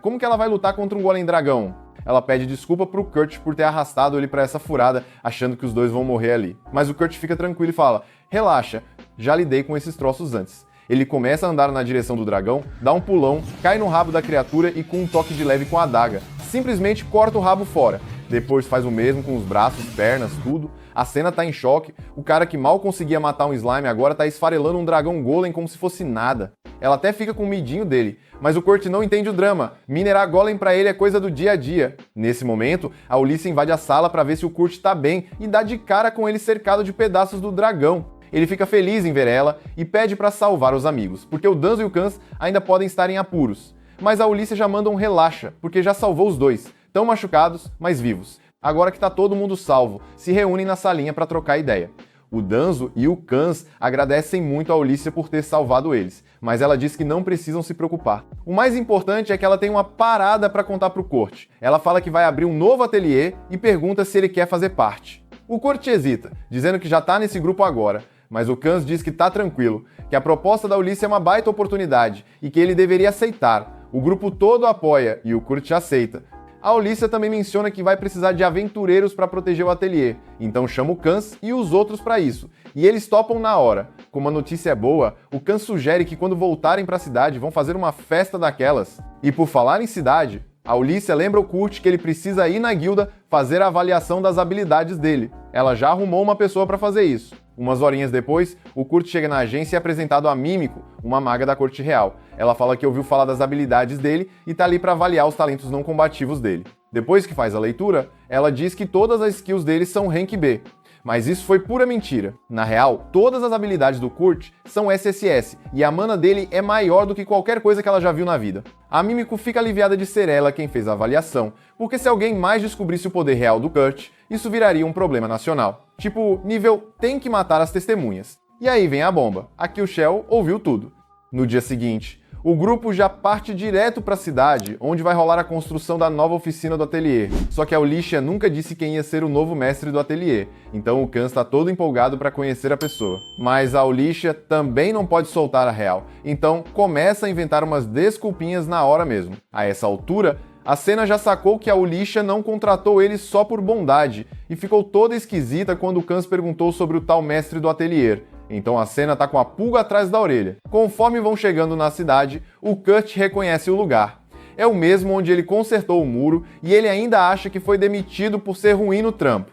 como que ela vai lutar contra um golem dragão? Ela pede desculpa pro Kurt por ter arrastado ele pra essa furada, achando que os dois vão morrer ali. Mas o Kurt fica tranquilo e fala, relaxa, já lidei com esses troços antes. Ele começa a andar na direção do dragão, dá um pulão, cai no rabo da criatura e com um toque de leve com a adaga, simplesmente corta o rabo fora. Depois faz o mesmo com os braços, pernas, tudo. A cena tá em choque, o cara que mal conseguia matar um slime agora tá esfarelando um dragão golem como se fosse nada. Ela até fica com o midinho dele, mas o Kurt não entende o drama. Minerar golem pra ele é coisa do dia a dia. Nesse momento, a Ulysses invade a sala pra ver se o Kurt tá bem e dá de cara com ele cercado de pedaços do dragão. Ele fica feliz em ver ela e pede pra salvar os amigos, porque o Danzo e o Kans ainda podem estar em apuros. Mas a Ulysses já manda um relaxa, porque já salvou os dois, tão machucados, mas vivos. Agora que tá todo mundo salvo, se reúnem na salinha pra trocar ideia. O Danzo e o Kans agradecem muito a Ulysses por ter salvado eles, mas ela diz que não precisam se preocupar. O mais importante é que ela tem uma parada pra contar pro Kurt. Ela fala que vai abrir um novo ateliê e pergunta se ele quer fazer parte. O Kurt hesita, dizendo que já tá nesse grupo agora, mas o Kans diz que tá tranquilo, que a proposta da Ulysses é uma baita oportunidade e que ele deveria aceitar. O grupo todo apoia e o Kurt aceita. A Ulysses também menciona que vai precisar de aventureiros para proteger o ateliê, então chama o Kans e os outros para isso, e eles topam na hora. Como a notícia é boa, o Kans sugere que quando voltarem para a cidade vão fazer uma festa daquelas. E por falar em cidade, a Ulysses lembra o Kurt que ele precisa ir na guilda fazer a avaliação das habilidades dele. Ela já arrumou uma pessoa para fazer isso. Umas horinhas depois, o Kurt chega na agência e é apresentado a Mímico, uma maga da corte real. Ela fala que ouviu falar das habilidades dele e tá ali para avaliar os talentos não combativos dele. Depois que faz a leitura, ela diz que todas as skills dele são Rank B. Mas isso foi pura mentira. Na real, todas as habilidades do Kurt são SSS, e a mana dele é maior do que qualquer coisa que ela já viu na vida. A Mímico fica aliviada de ser ela quem fez a avaliação, porque se alguém mais descobrisse o poder real do Kurt, isso viraria um problema nacional. Tipo, nível tem que matar as testemunhas. E aí vem a bomba. Aqui o Shell ouviu tudo. No dia seguinte, o grupo já parte direto para a cidade, onde vai rolar a construção da nova oficina do ateliê. Só que a Ulysses nunca disse quem ia ser o novo mestre do ateliê, então o Kans está todo empolgado para conhecer a pessoa. Mas a Ulysses também não pode soltar a real, então começa a inventar umas desculpinhas na hora mesmo. A essa altura, a Senna já sacou que a Ulysses não contratou ele só por bondade, e ficou toda esquisita quando o Kans perguntou sobre o tal mestre do ateliê. Então a Senna tá com a pulga atrás da orelha. Conforme vão chegando na cidade, o Kurt reconhece o lugar. É o mesmo onde ele consertou o muro e ele ainda acha que foi demitido por ser ruim no trampo.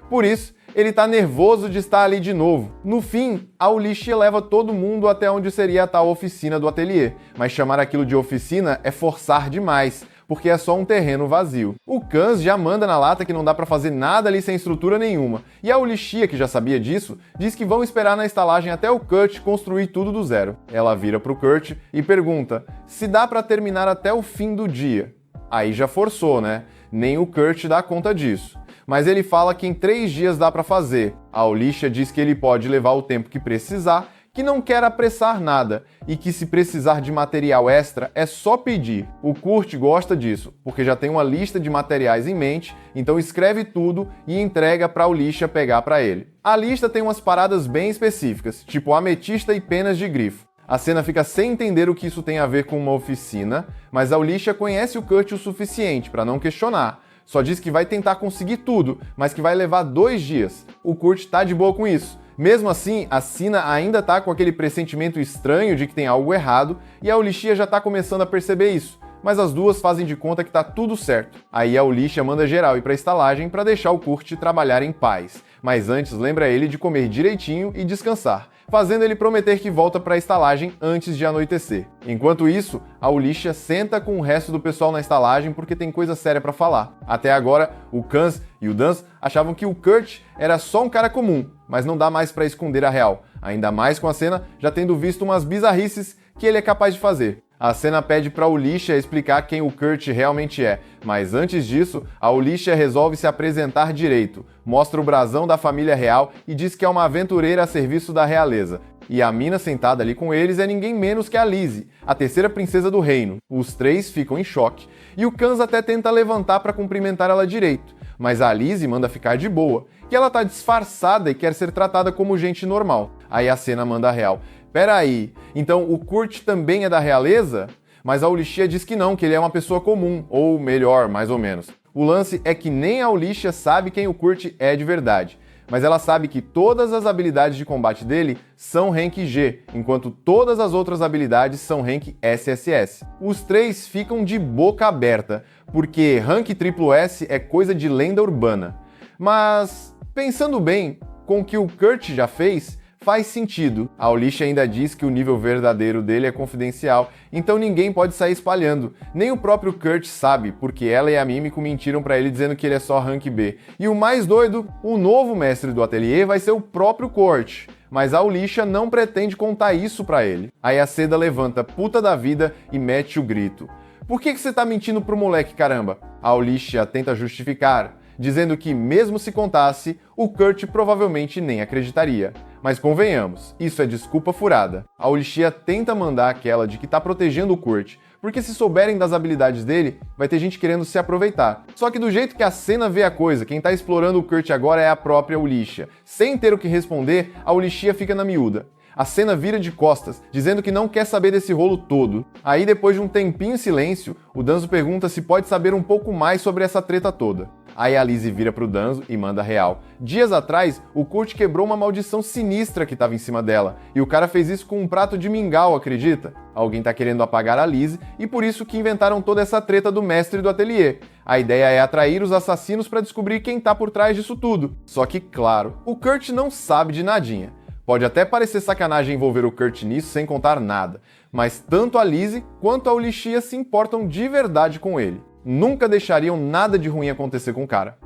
Por isso, ele tá nervoso de estar ali de novo. No fim, a Ulysses leva todo mundo até onde seria a tal oficina do ateliê, mas chamar aquilo de oficina é forçar demais, porque é só um terreno vazio. O Kans já manda na lata que não dá pra fazer nada ali sem estrutura nenhuma, e a Ulysses, que já sabia disso, diz que vão esperar na estalagem até o Kurt construir tudo do zero. Ela vira pro Kurt e pergunta se dá pra terminar até o fim do dia. Aí já forçou, né? Nem o Kurt dá conta disso. Mas ele fala que em 3 dias dá pra fazer. A Ulysses diz que ele pode levar o tempo que precisar, que não quer apressar nada e que se precisar de material extra é só pedir. O Kurt gosta disso, porque já tem uma lista de materiais em mente, então escreve tudo e entrega para a Ulysses pegar para ele. A lista tem umas paradas bem específicas, tipo ametista e penas de grifo. A Senna fica sem entender o que isso tem a ver com uma oficina, mas a Ulysses conhece o Kurt o suficiente para não questionar. Só diz que vai tentar conseguir tudo, mas que vai levar 2 dias. O Kurt tá de boa com isso. Mesmo assim, a Senna ainda tá com aquele pressentimento estranho de que tem algo errado, e a Ulysses já tá começando a perceber isso, mas as duas fazem de conta que tá tudo certo. Aí a Ulysses manda geral ir pra estalagem para deixar o Kurt trabalhar em paz, mas antes lembra ele de comer direitinho e descansar, fazendo ele prometer que volta para a estalagem antes de anoitecer. Enquanto isso, a Ulysses senta com o resto do pessoal na estalagem porque tem coisa séria para falar. Até agora, o Kans e o Dans achavam que o Kurt era só um cara comum, mas não dá mais para esconder a real, ainda mais com a Senna já tendo visto umas bizarrices que ele é capaz de fazer. A Senna pede para Ulysses explicar quem o Kurt realmente é, mas antes disso, a Ulysses resolve se apresentar direito, mostra o brasão da família real e diz que é uma aventureira a serviço da realeza. E a mina sentada ali com eles é ninguém menos que a Lizzie, a terceira princesa do reino. Os 3 ficam em choque, e o Kans até tenta levantar para cumprimentar ela direito, mas a Lizzie manda ficar de boa, que ela tá disfarçada e quer ser tratada como gente normal. Aí a Senna manda a real: peraí, então o Kurt também é da realeza? Mas a Ulysses diz que não, que ele é uma pessoa comum, ou melhor, mais ou menos. O lance é que nem a Ulysses sabe quem o Kurt é de verdade, mas ela sabe que todas as habilidades de combate dele são Rank G, enquanto todas as outras habilidades são Rank SSS. Os 3 ficam de boca aberta, porque Rank SSS é coisa de lenda urbana. Mas, pensando bem, com o que o Kurt já fez, faz sentido. A Ulysses ainda diz que o nível verdadeiro dele é confidencial, então ninguém pode sair espalhando. Nem o próprio Kurt sabe, porque ela e a Mímico mentiram pra ele dizendo que ele é só Rank B. E o mais doido, o novo mestre do ateliê vai ser o próprio Kurt. Mas a Ulysses não pretende contar isso pra ele. Aí a Seda levanta puta da vida e mete o grito: por que você tá mentindo pro moleque, caramba? A Ulysses tenta justificar, dizendo que mesmo se contasse, o Kurt provavelmente nem acreditaria. Mas convenhamos, isso é desculpa furada. A Ulysses tenta mandar aquela de que tá protegendo o Kurt, porque se souberem das habilidades dele, vai ter gente querendo se aproveitar. Só que do jeito que a Senna vê a coisa, quem tá explorando o Kurt agora é a própria Ulysses. Sem ter o que responder, a Ulysses fica na miúda. a cena vira de costas, dizendo que não quer saber desse rolo todo. Aí, depois de um tempinho em silêncio, o Danzo pergunta se pode saber um pouco mais sobre essa treta toda. Aí a Lizzie vira pro Danzo e manda real. Dias atrás, o Kurt quebrou uma maldição sinistra que estava em cima dela, e o cara fez isso com um prato de mingau, acredita? Alguém tá querendo apagar a Lizzie, e por isso que inventaram toda essa treta do mestre do ateliê. A ideia é atrair os assassinos para descobrir quem tá por trás disso tudo. Só que, claro, o Kurt não sabe de nadinha. Pode até parecer sacanagem envolver o Kurt nisso sem contar nada, mas tanto a Lizzie quanto a Ulicia se importam de verdade com ele. Nunca deixariam nada de ruim acontecer com o cara.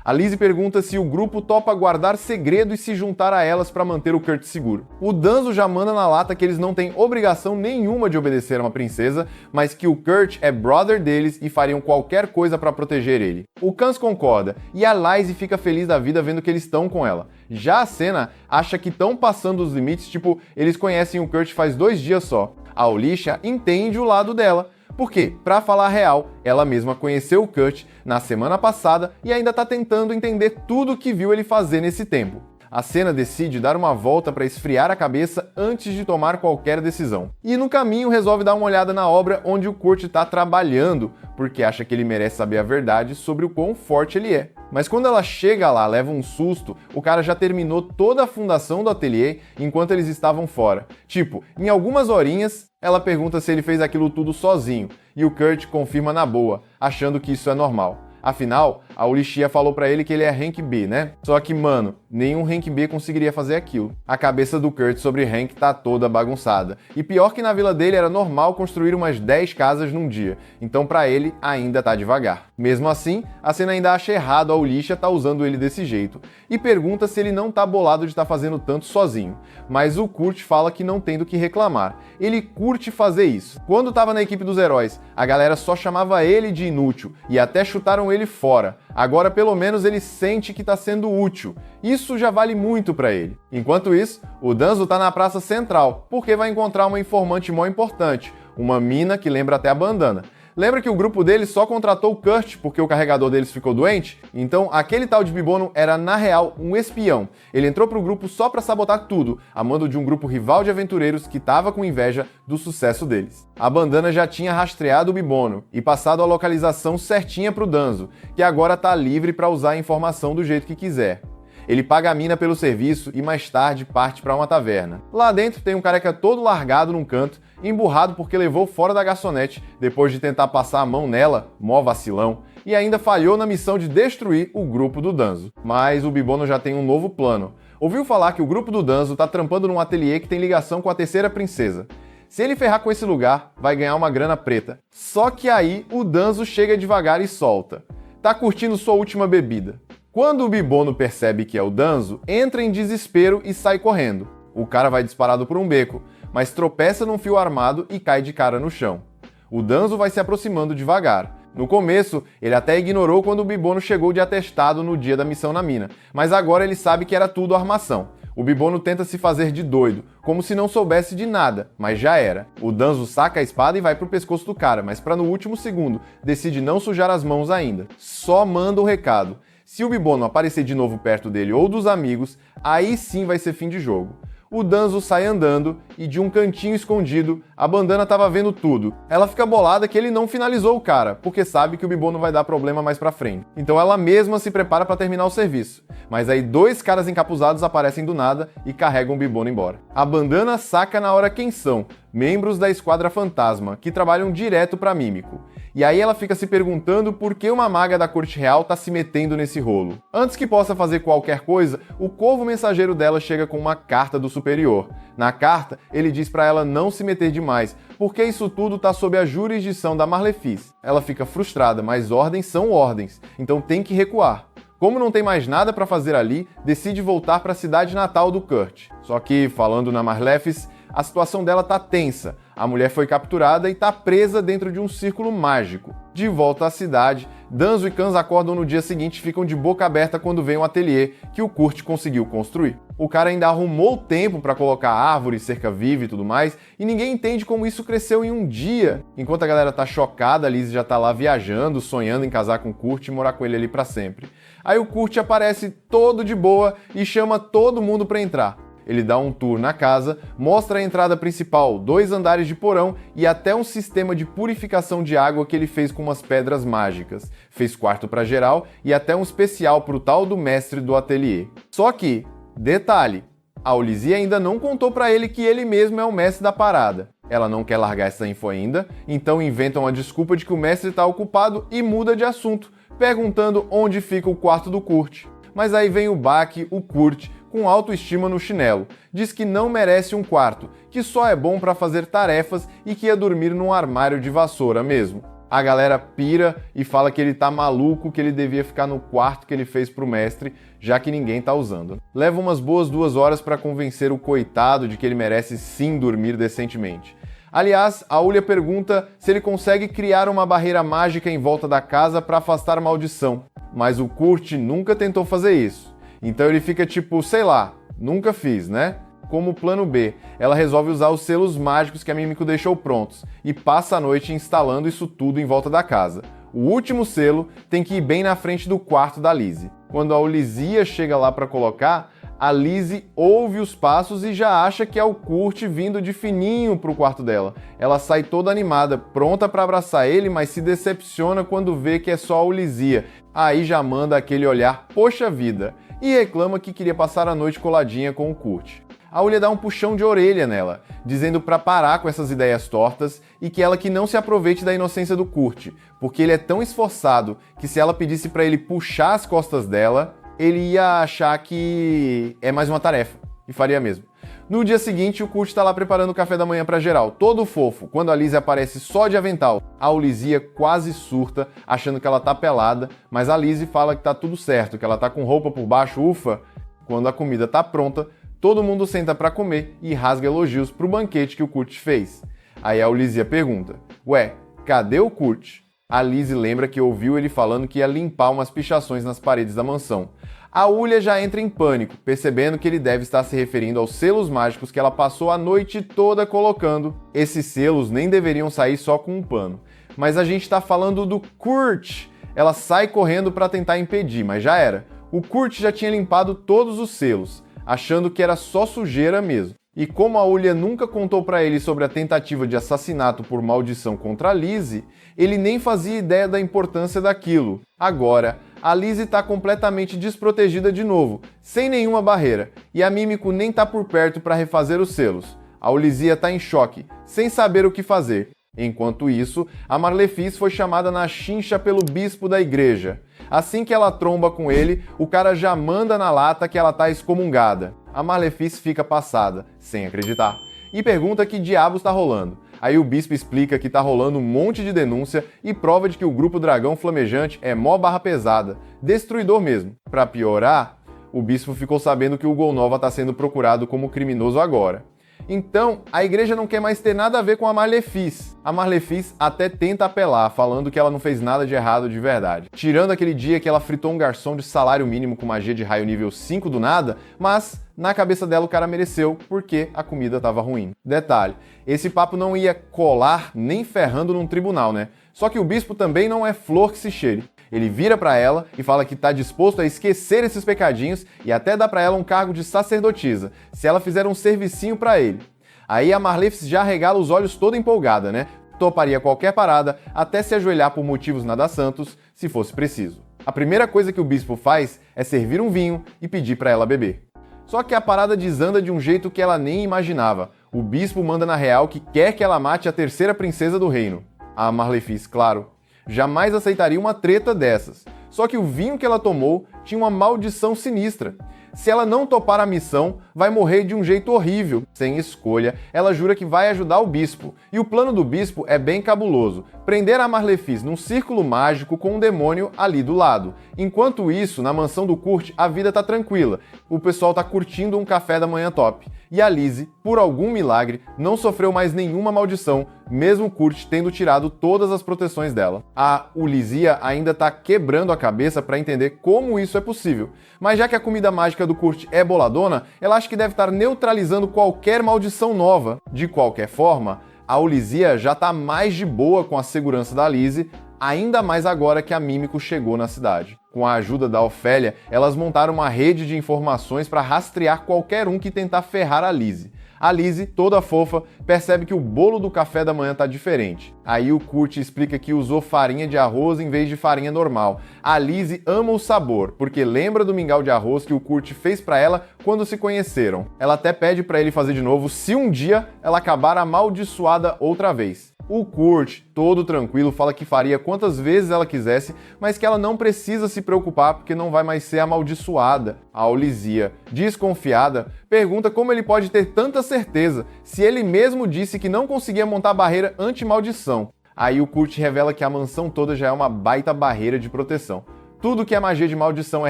A Lizzie pergunta se o grupo topa guardar segredo e se juntar a elas para manter o Kurt seguro. O Danzo já manda na lata que eles não têm obrigação nenhuma de obedecer a uma princesa, mas que o Kurt é brother deles e fariam qualquer coisa para proteger ele. O Kans concorda e a Lizzie fica feliz da vida vendo que eles estão com ela. Já a Senna acha que estão passando os limites, tipo, eles conhecem o Kurt faz 2 dias só. A Ulicia entende o lado dela. Porque, pra falar a real, ela mesma conheceu o Kurt na semana passada e ainda tá tentando entender tudo o que viu ele fazer nesse tempo. A Senna decide dar uma volta para esfriar a cabeça antes de tomar qualquer decisão. E no caminho resolve dar uma olhada na obra onde o Kurt tá trabalhando, porque acha que ele merece saber a verdade sobre o quão forte ele é. Mas quando ela chega lá, leva um susto, o cara já terminou toda a fundação do ateliê enquanto eles estavam fora. Tipo, em algumas horinhas, ela pergunta se ele fez aquilo tudo sozinho, e o Kurt confirma na boa, achando que isso é normal. Afinal, a Ulicia falou pra ele que ele é Rank B, né? Só que, mano, nenhum Rank B conseguiria fazer aquilo. A cabeça do Kurt sobre Rank tá toda bagunçada. E pior que na vila dele era normal construir umas 10 casas num dia, então pra ele ainda tá devagar. Mesmo assim, a Senna ainda acha errado a Ulicia tá usando ele desse jeito, e pergunta se ele não tá bolado de estar fazendo tanto sozinho. Mas o Kurt fala que não tem do que reclamar. Ele curte fazer isso. Quando tava na equipe dos heróis, a galera só chamava ele de inútil, e até chutaram ele fora. Agora pelo menos ele sente que tá sendo útil. Isso já vale muito pra ele. Enquanto isso, o Danzo tá na praça central, porque vai encontrar uma informante mó importante, uma mina que lembra até a bandana. Lembra que o grupo deles só contratou o Kurt porque o carregador deles ficou doente? Então, aquele tal de Bibono era, na real, um espião. Ele entrou pro grupo só pra sabotar tudo, a mando de um grupo rival de aventureiros que tava com inveja do sucesso deles. A bandana já tinha rastreado o Bibono e passado a localização certinha pro Danzo, que agora tá livre pra usar a informação do jeito que quiser. Ele paga a mina pelo serviço e mais tarde parte para uma taverna. Lá dentro tem um careca todo largado num canto, emburrado porque levou fora da garçonete depois de tentar passar a mão nela, mó vacilão, e ainda falhou na missão de destruir o grupo do Danzo. Mas o Bibono já tem um novo plano. Ouviu falar que o grupo do Danzo tá trampando num ateliê que tem ligação com a terceira princesa. Se ele ferrar com esse lugar, vai ganhar uma grana preta. Só que aí o Danzo chega devagar e solta. Tá curtindo sua última bebida. Quando o Bibono percebe que é o Danzo, entra em desespero e sai correndo. O cara vai disparado por um beco, mas tropeça num fio armado e cai de cara no chão. O Danzo vai se aproximando devagar. No começo, ele até ignorou quando o Bibono chegou de atestado no dia da missão na mina, mas agora ele sabe que era tudo armação. O Bibono tenta se fazer de doido, como se não soubesse de nada, mas já era. O Danzo saca a espada e vai pro pescoço do cara, mas no último segundo, decide não sujar as mãos ainda. Só manda o recado. Se o Bibono aparecer de novo perto dele ou dos amigos, aí sim vai ser fim de jogo. O Danzo sai andando e de um cantinho escondido, a bandana tava vendo tudo. Ela fica bolada que ele não finalizou o cara, porque sabe que o Bibono vai dar problema mais pra frente. Então ela mesma se prepara pra terminar o serviço. Mas aí 2 caras encapuzados aparecem do nada e carregam o Bibono embora. A bandana saca na hora quem são, membros da Esquadra Fantasma, que trabalham direto pra Mímico. E aí ela fica se perguntando por que uma maga da corte real tá se metendo nesse rolo. Antes que possa fazer qualquer coisa, o corvo mensageiro dela chega com uma carta do superior. Na carta, ele diz pra ela não se meter demais, porque isso tudo tá sob a jurisdição da Marlefis. Ela fica frustrada, mas ordens são ordens, então tem que recuar. Como não tem mais nada pra fazer ali, decide voltar pra cidade natal do Kurt. Só que, falando na Marlefis, a situação dela tá tensa. A mulher foi capturada e tá presa dentro de um círculo mágico. De volta à cidade, Danzo e Kans acordam no dia seguinte e ficam de boca aberta quando vem o ateliê que o Kurt conseguiu construir. O cara ainda arrumou tempo para colocar árvore, cerca viva e tudo mais, e ninguém entende como isso cresceu em um dia. Enquanto a galera tá chocada, a Lizzie já tá lá viajando, sonhando em casar com o Kurt e morar com ele ali para sempre. Aí o Kurt aparece todo de boa e chama todo mundo para entrar. Ele dá um tour na casa, mostra a entrada principal, 2 andares de porão e até um sistema de purificação de água que ele fez com umas pedras mágicas. Fez quarto para geral e até um especial pro tal do mestre do ateliê. Só que, detalhe, a Olizia ainda não contou para ele que ele mesmo é o mestre da parada. Ela não quer largar essa info ainda, então inventam a desculpa de que o mestre está ocupado e muda de assunto, perguntando onde fica o quarto do Kurt. Mas aí vem o Bach, o Kurt, com autoestima no chinelo. Diz que não merece um quarto, que só é bom para fazer tarefas e que ia dormir num armário de vassoura mesmo. A galera pira e fala que ele tá maluco, que ele devia ficar no quarto que ele fez pro mestre, já que ninguém tá usando. Leva umas boas 2 horas para convencer o coitado de que ele merece sim dormir decentemente. Aliás, a Ulia pergunta se ele consegue criar uma barreira mágica em volta da casa para afastar a maldição, mas o Kurt nunca tentou fazer isso. Então ele fica tipo, sei lá, nunca fiz, né? Como plano B, ela resolve usar os selos mágicos que a Mímico deixou prontos e passa a noite instalando isso tudo em volta da casa. O último selo tem que ir bem na frente do quarto da Lizzie. Quando a Olizia chega lá para colocar, a Lizzie ouve os passos e já acha que é o Kurt vindo de fininho pro quarto dela. Ela sai toda animada, pronta para abraçar ele, mas se decepciona quando vê que é só a Olizia. Aí já manda aquele olhar poxa vida e reclama que queria passar a noite coladinha com o Kurt. A Ulia dá um puxão de orelha nela, dizendo para parar com essas ideias tortas e que ela que não se aproveite da inocência do Kurt, porque ele é tão esforçado que se ela pedisse para ele puxar as costas dela, ele ia achar que é mais uma tarefa, e faria mesmo. No dia seguinte, o Kurt tá lá preparando o café da manhã para geral, todo fofo, quando a Lizzie aparece só de avental. A Olizia quase surta, achando que ela tá pelada, mas a Lizzie fala que tá tudo certo, que ela tá com roupa por baixo, ufa. Quando a comida tá pronta, todo mundo senta para comer e rasga elogios pro banquete que o Kurt fez. Aí a Olizia pergunta, ué, cadê o Kurt? A Lizzie lembra que ouviu ele falando que ia limpar umas pichações nas paredes da mansão. A Ulia já entra em pânico, percebendo que ele deve estar se referindo aos selos mágicos que ela passou a noite toda colocando. Esses selos nem deveriam sair só com um pano. Mas a gente tá falando do Kurt. Ela sai correndo para tentar impedir, mas já era. O Kurt já tinha limpado todos os selos, achando que era só sujeira mesmo. E como a Ulia nunca contou para ele sobre a tentativa de assassinato por maldição contra a Lizzie, ele nem fazia ideia da importância daquilo. Agora, a Lizzie tá completamente desprotegida de novo, sem nenhuma barreira, e a Mímico nem tá por perto para refazer os selos. A Olizia tá em choque, sem saber o que fazer. Enquanto isso, a Marlefis foi chamada na chincha pelo bispo da igreja. Assim que ela tromba com ele, o cara já manda na lata que ela tá excomungada. A Marlefis fica passada, sem acreditar, e pergunta que diabos tá rolando. Aí o bispo explica que tá rolando um monte de denúncia e prova de que o grupo Dragão Flamejante é mó barra pesada, destruidor mesmo. Pra piorar, o bispo ficou sabendo que o Golnova tá sendo procurado como criminoso agora. Então, a igreja não quer mais ter nada a ver com a Marlefis. A Marlefis até tenta apelar, falando que ela não fez nada de errado de verdade. Tirando aquele dia que ela fritou um garçom de salário mínimo com magia de raio nível 5 do nada, mas na cabeça dela o cara mereceu, porque a comida tava ruim. Detalhe, esse papo não ia colar nem ferrando num tribunal, né? Só que o bispo também não é flor que se cheire. Ele vira pra ela e fala que tá disposto a esquecer esses pecadinhos e até dá pra ela um cargo de sacerdotisa, se ela fizer um servicinho pra ele. Aí a Marlefis já regala os olhos toda empolgada, né? Toparia qualquer parada, até se ajoelhar por motivos nada santos, se fosse preciso. A primeira coisa que o bispo faz é servir um vinho e pedir pra ela beber. Só que a parada desanda de um jeito que ela nem imaginava. O bispo manda na real que quer que ela mate a terceira princesa do reino. A Marlefis, claro, jamais aceitaria uma treta dessas. Só que o vinho que ela tomou tinha uma maldição sinistra. Se ela não topar a missão, vai morrer de um jeito horrível. Sem escolha, ela jura que vai ajudar o bispo. E o plano do bispo é bem cabuloso. Prender a Marlefis num círculo mágico com um demônio ali do lado. Enquanto isso, na mansão do Kurt, a vida tá tranquila. O pessoal tá curtindo um café da manhã top. E a Lizzie, por algum milagre, não sofreu mais nenhuma maldição, mesmo Kurt tendo tirado todas as proteções dela. A Olizia ainda tá quebrando a cabeça para entender como isso é possível. Mas já que a comida mágica do Kurt é boladona, ela acha que deve estar neutralizando qualquer maldição nova. De qualquer forma, a Olizia já tá mais de boa com a segurança da Lizzie, ainda mais agora que a Mímico chegou na cidade. Com a ajuda da Ofélia, elas montaram uma rede de informações para rastrear qualquer um que tentar ferrar a Lizzie. A Lizzie, toda fofa, percebe que o bolo do café da manhã tá diferente. Aí o Kurt explica que usou farinha de arroz em vez de farinha normal. A Lizzie ama o sabor, porque lembra do mingau de arroz que o Kurt fez pra ela quando se conheceram. Ela até pede pra ele fazer de novo se um dia ela acabar amaldiçoada outra vez. O Kurt, todo tranquilo, fala que faria quantas vezes ela quisesse, mas que ela não precisa se preocupar porque não vai mais ser amaldiçoada. A Olizia, desconfiada, pergunta como ele pode ter tanta certeza, se ele mesmo disse que não conseguia montar barreira anti-maldição. Aí o Kurt revela que a mansão toda já é uma baita barreira de proteção. Tudo que é magia de maldição é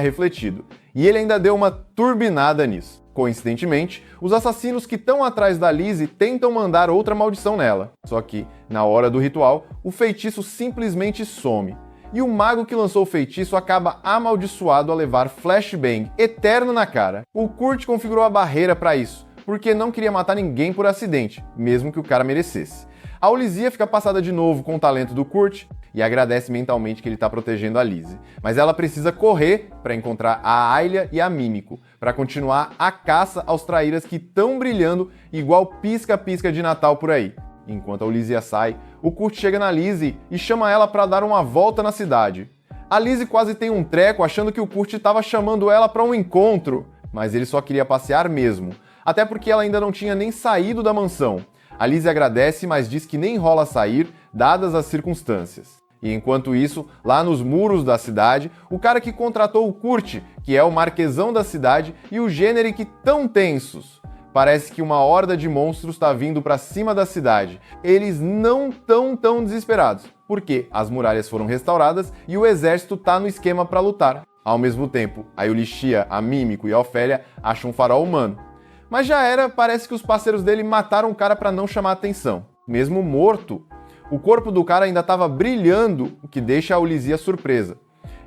refletido. E ele ainda deu uma turbinada nisso. Coincidentemente, os assassinos que estão atrás da Lizzie tentam mandar outra maldição nela. Só que, na hora do ritual, o feitiço simplesmente some. E o mago que lançou o feitiço acaba amaldiçoado a levar flashbang eterno na cara. O Kurt configurou a barreira para isso, porque não queria matar ninguém por acidente, mesmo que o cara merecesse. A Olizia fica passada de novo com o talento do Kurt e agradece mentalmente que ele está protegendo a Lizzie. Mas ela precisa correr para encontrar a Ayla e a Mímico, para continuar a caça aos traíras que estão brilhando igual pisca-pisca de Natal por aí. Enquanto a Olizia sai, o Kurt chega na Lizzie e chama ela para dar uma volta na cidade. A Lizzie quase tem um treco achando que o Kurt estava chamando ela para um encontro, mas ele só queria passear mesmo, até porque ela ainda não tinha nem saído da mansão. A Lizzie agradece, mas diz que nem rola sair, dadas as circunstâncias. E enquanto isso, lá nos muros da cidade, o cara que contratou o Kurt, que é o marquesão da cidade, e o Generic tão tensos. Parece que uma horda de monstros está vindo para cima da cidade. Eles não tão desesperados, porque as muralhas foram restauradas e o exército tá no esquema para lutar. Ao mesmo tempo, a Eulichia, a Mímico e a Ofélia acham um farol humano. Mas já era, parece que os parceiros dele mataram o cara para não chamar atenção. Mesmo morto, o corpo do cara ainda estava brilhando, o que deixa a Olizia surpresa.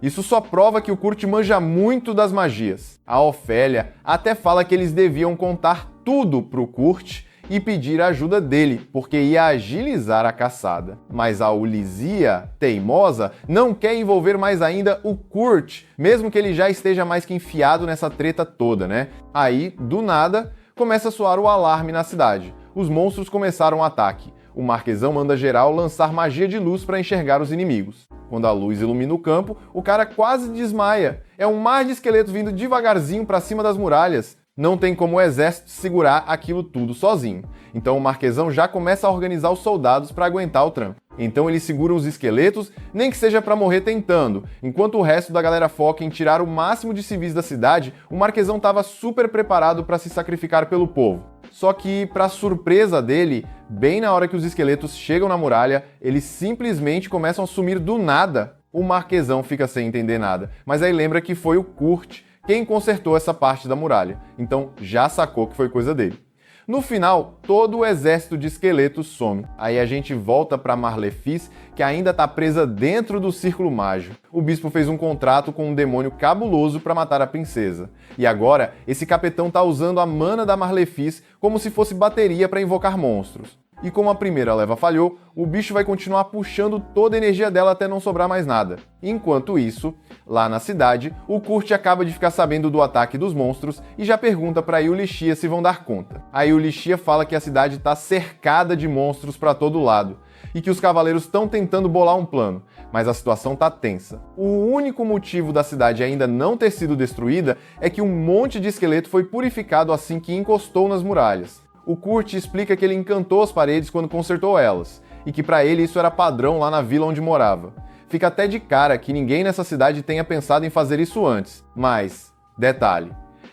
Isso só prova que o Kurt manja muito das magias. A Ofélia até fala que eles deviam contar tudo pro Kurt e pedir a ajuda dele, porque ia agilizar a caçada. Mas a Olizia, teimosa, não quer envolver mais ainda o Kurt, mesmo que ele já esteja mais que enfiado nessa treta toda, né? Aí, do nada, começa a soar o alarme na cidade. Os monstros começaram o ataque. O marquesão manda geral lançar magia de luz para enxergar os inimigos. Quando a luz ilumina o campo, o cara quase desmaia. É um mar de esqueletos vindo devagarzinho para cima das muralhas. Não tem como o exército segurar aquilo tudo sozinho. Então o marquesão já começa a organizar os soldados para aguentar o tranco. Então eles seguram os esqueletos, nem que seja para morrer tentando. Enquanto o resto da galera foca em tirar o máximo de civis da cidade, o marquesão estava super preparado para se sacrificar pelo povo. Só que, para surpresa dele, bem na hora que os esqueletos chegam na muralha, eles simplesmente começam a sumir do nada. O marquesão fica sem entender nada, mas aí lembra que foi o Kurt quem consertou essa parte da muralha, então já sacou que foi coisa dele. No final, todo o exército de esqueletos some. Aí a gente volta para Marlefis, que ainda está presa dentro do círculo mágico. O bispo fez um contrato com um demônio cabuloso para matar a princesa. E agora, esse capetão tá usando a mana da Marlefis como se fosse bateria para invocar monstros. E como a primeira leva falhou, o bicho vai continuar puxando toda a energia dela até não sobrar mais nada. Enquanto isso, lá na cidade, o Kurt acaba de ficar sabendo do ataque dos monstros e já pergunta para Eulichia se vão dar conta. A Eulichia fala que a cidade está cercada de monstros para todo lado e que os cavaleiros estão tentando bolar um plano, mas a situação tá tensa. O único motivo da cidade ainda não ter sido destruída é que um monte de esqueleto foi purificado assim que encostou nas muralhas. O Kurt explica que ele encantou as paredes quando consertou elas, e que para ele isso era padrão lá na vila onde morava. Fica até de cara que ninguém nessa cidade tenha pensado em fazer isso antes, mas, detalhe,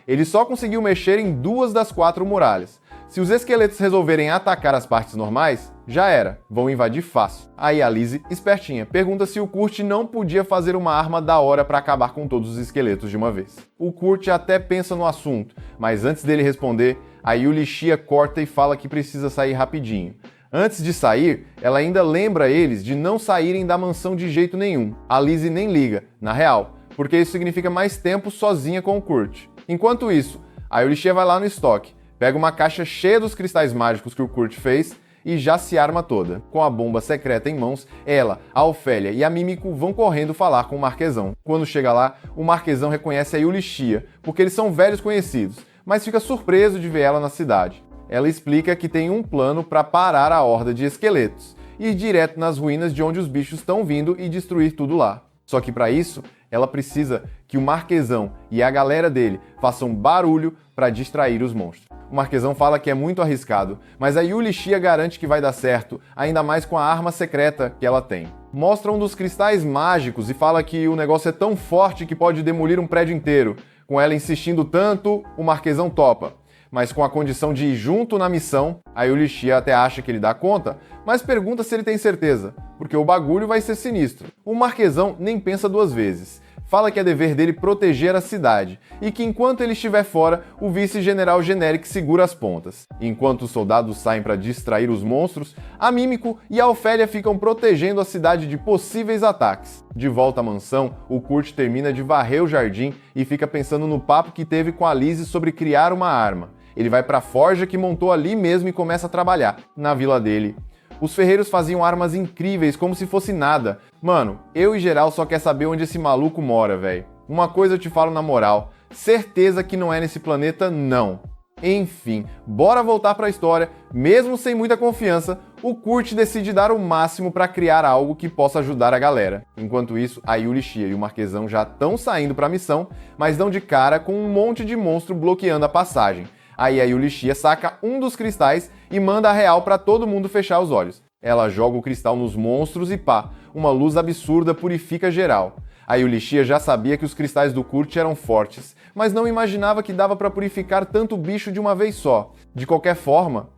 ele só conseguiu mexer em 2 das 4 muralhas. Se os esqueletos resolverem atacar as partes normais, já era, vão invadir fácil. Aí a Lizzie, espertinha, pergunta se o Kurt não podia fazer uma arma da hora para acabar com todos os esqueletos de uma vez. O Kurt até pensa no assunto, mas antes dele responder, a Eulichia corta e fala que precisa sair rapidinho. Antes de sair, ela ainda lembra eles de não saírem da mansão de jeito nenhum. A Lizzie nem liga, na real, porque isso significa mais tempo sozinha com o Kurt. Enquanto isso, a Eulichia vai lá no estoque, pega uma caixa cheia dos cristais mágicos que o Kurt fez e já se arma toda. Com a bomba secreta em mãos, ela, a Ofélia e a Mímico vão correndo falar com o Marquesão. Quando chega lá, o Marquesão reconhece a Yulichia, porque eles são velhos conhecidos, mas fica surpreso de ver ela na cidade. Ela explica que tem um plano para parar a horda de esqueletos e ir direto nas ruínas de onde os bichos estão vindo e destruir tudo lá. Só que para isso, ela precisa que o Marquesão e a galera dele façam barulho para distrair os monstros. O Marquesão fala que é muito arriscado, mas a Yulichia garante que vai dar certo, ainda mais com a arma secreta que ela tem. Mostra um dos cristais mágicos e fala que o negócio é tão forte que pode demolir um prédio inteiro. Com ela insistindo tanto, o Marquesão topa. Mas com a condição de ir junto na missão, a Yulichia até acha que ele dá conta, mas pergunta se ele tem certeza, porque o bagulho vai ser sinistro. O Marquesão nem pensa duas vezes. Fala que é dever dele proteger a cidade, e que enquanto ele estiver fora, o vice-general Generic segura as pontas. Enquanto os soldados saem para distrair os monstros, a Mímico e a Ofélia ficam protegendo a cidade de possíveis ataques. De volta à mansão, o Kurt termina de varrer o jardim e fica pensando no papo que teve com a Lizzie sobre criar uma arma. Ele vai para a forja que montou ali mesmo e começa a trabalhar, na vila dele. Os ferreiros faziam armas incríveis como se fosse nada. Mano, eu e geral só quer saber onde esse maluco mora, velho. Uma coisa eu te falo na moral, certeza que não é nesse planeta, não. Enfim, bora voltar para a história. Mesmo sem muita confiança, o Kurt decide dar o máximo para criar algo que possa ajudar a galera. Enquanto isso, a Yulichia e o Marquesão já estão saindo para a missão, mas dão de cara com um monte de monstro bloqueando a passagem. Aí a Yulichia saca um dos cristais e manda a real para todo mundo fechar os olhos. Ela joga o cristal nos monstros e pá, uma luz absurda purifica geral. A Yulichia já sabia que os cristais do Kurt eram fortes, mas não imaginava que dava para purificar tanto bicho de uma vez só. De qualquer forma,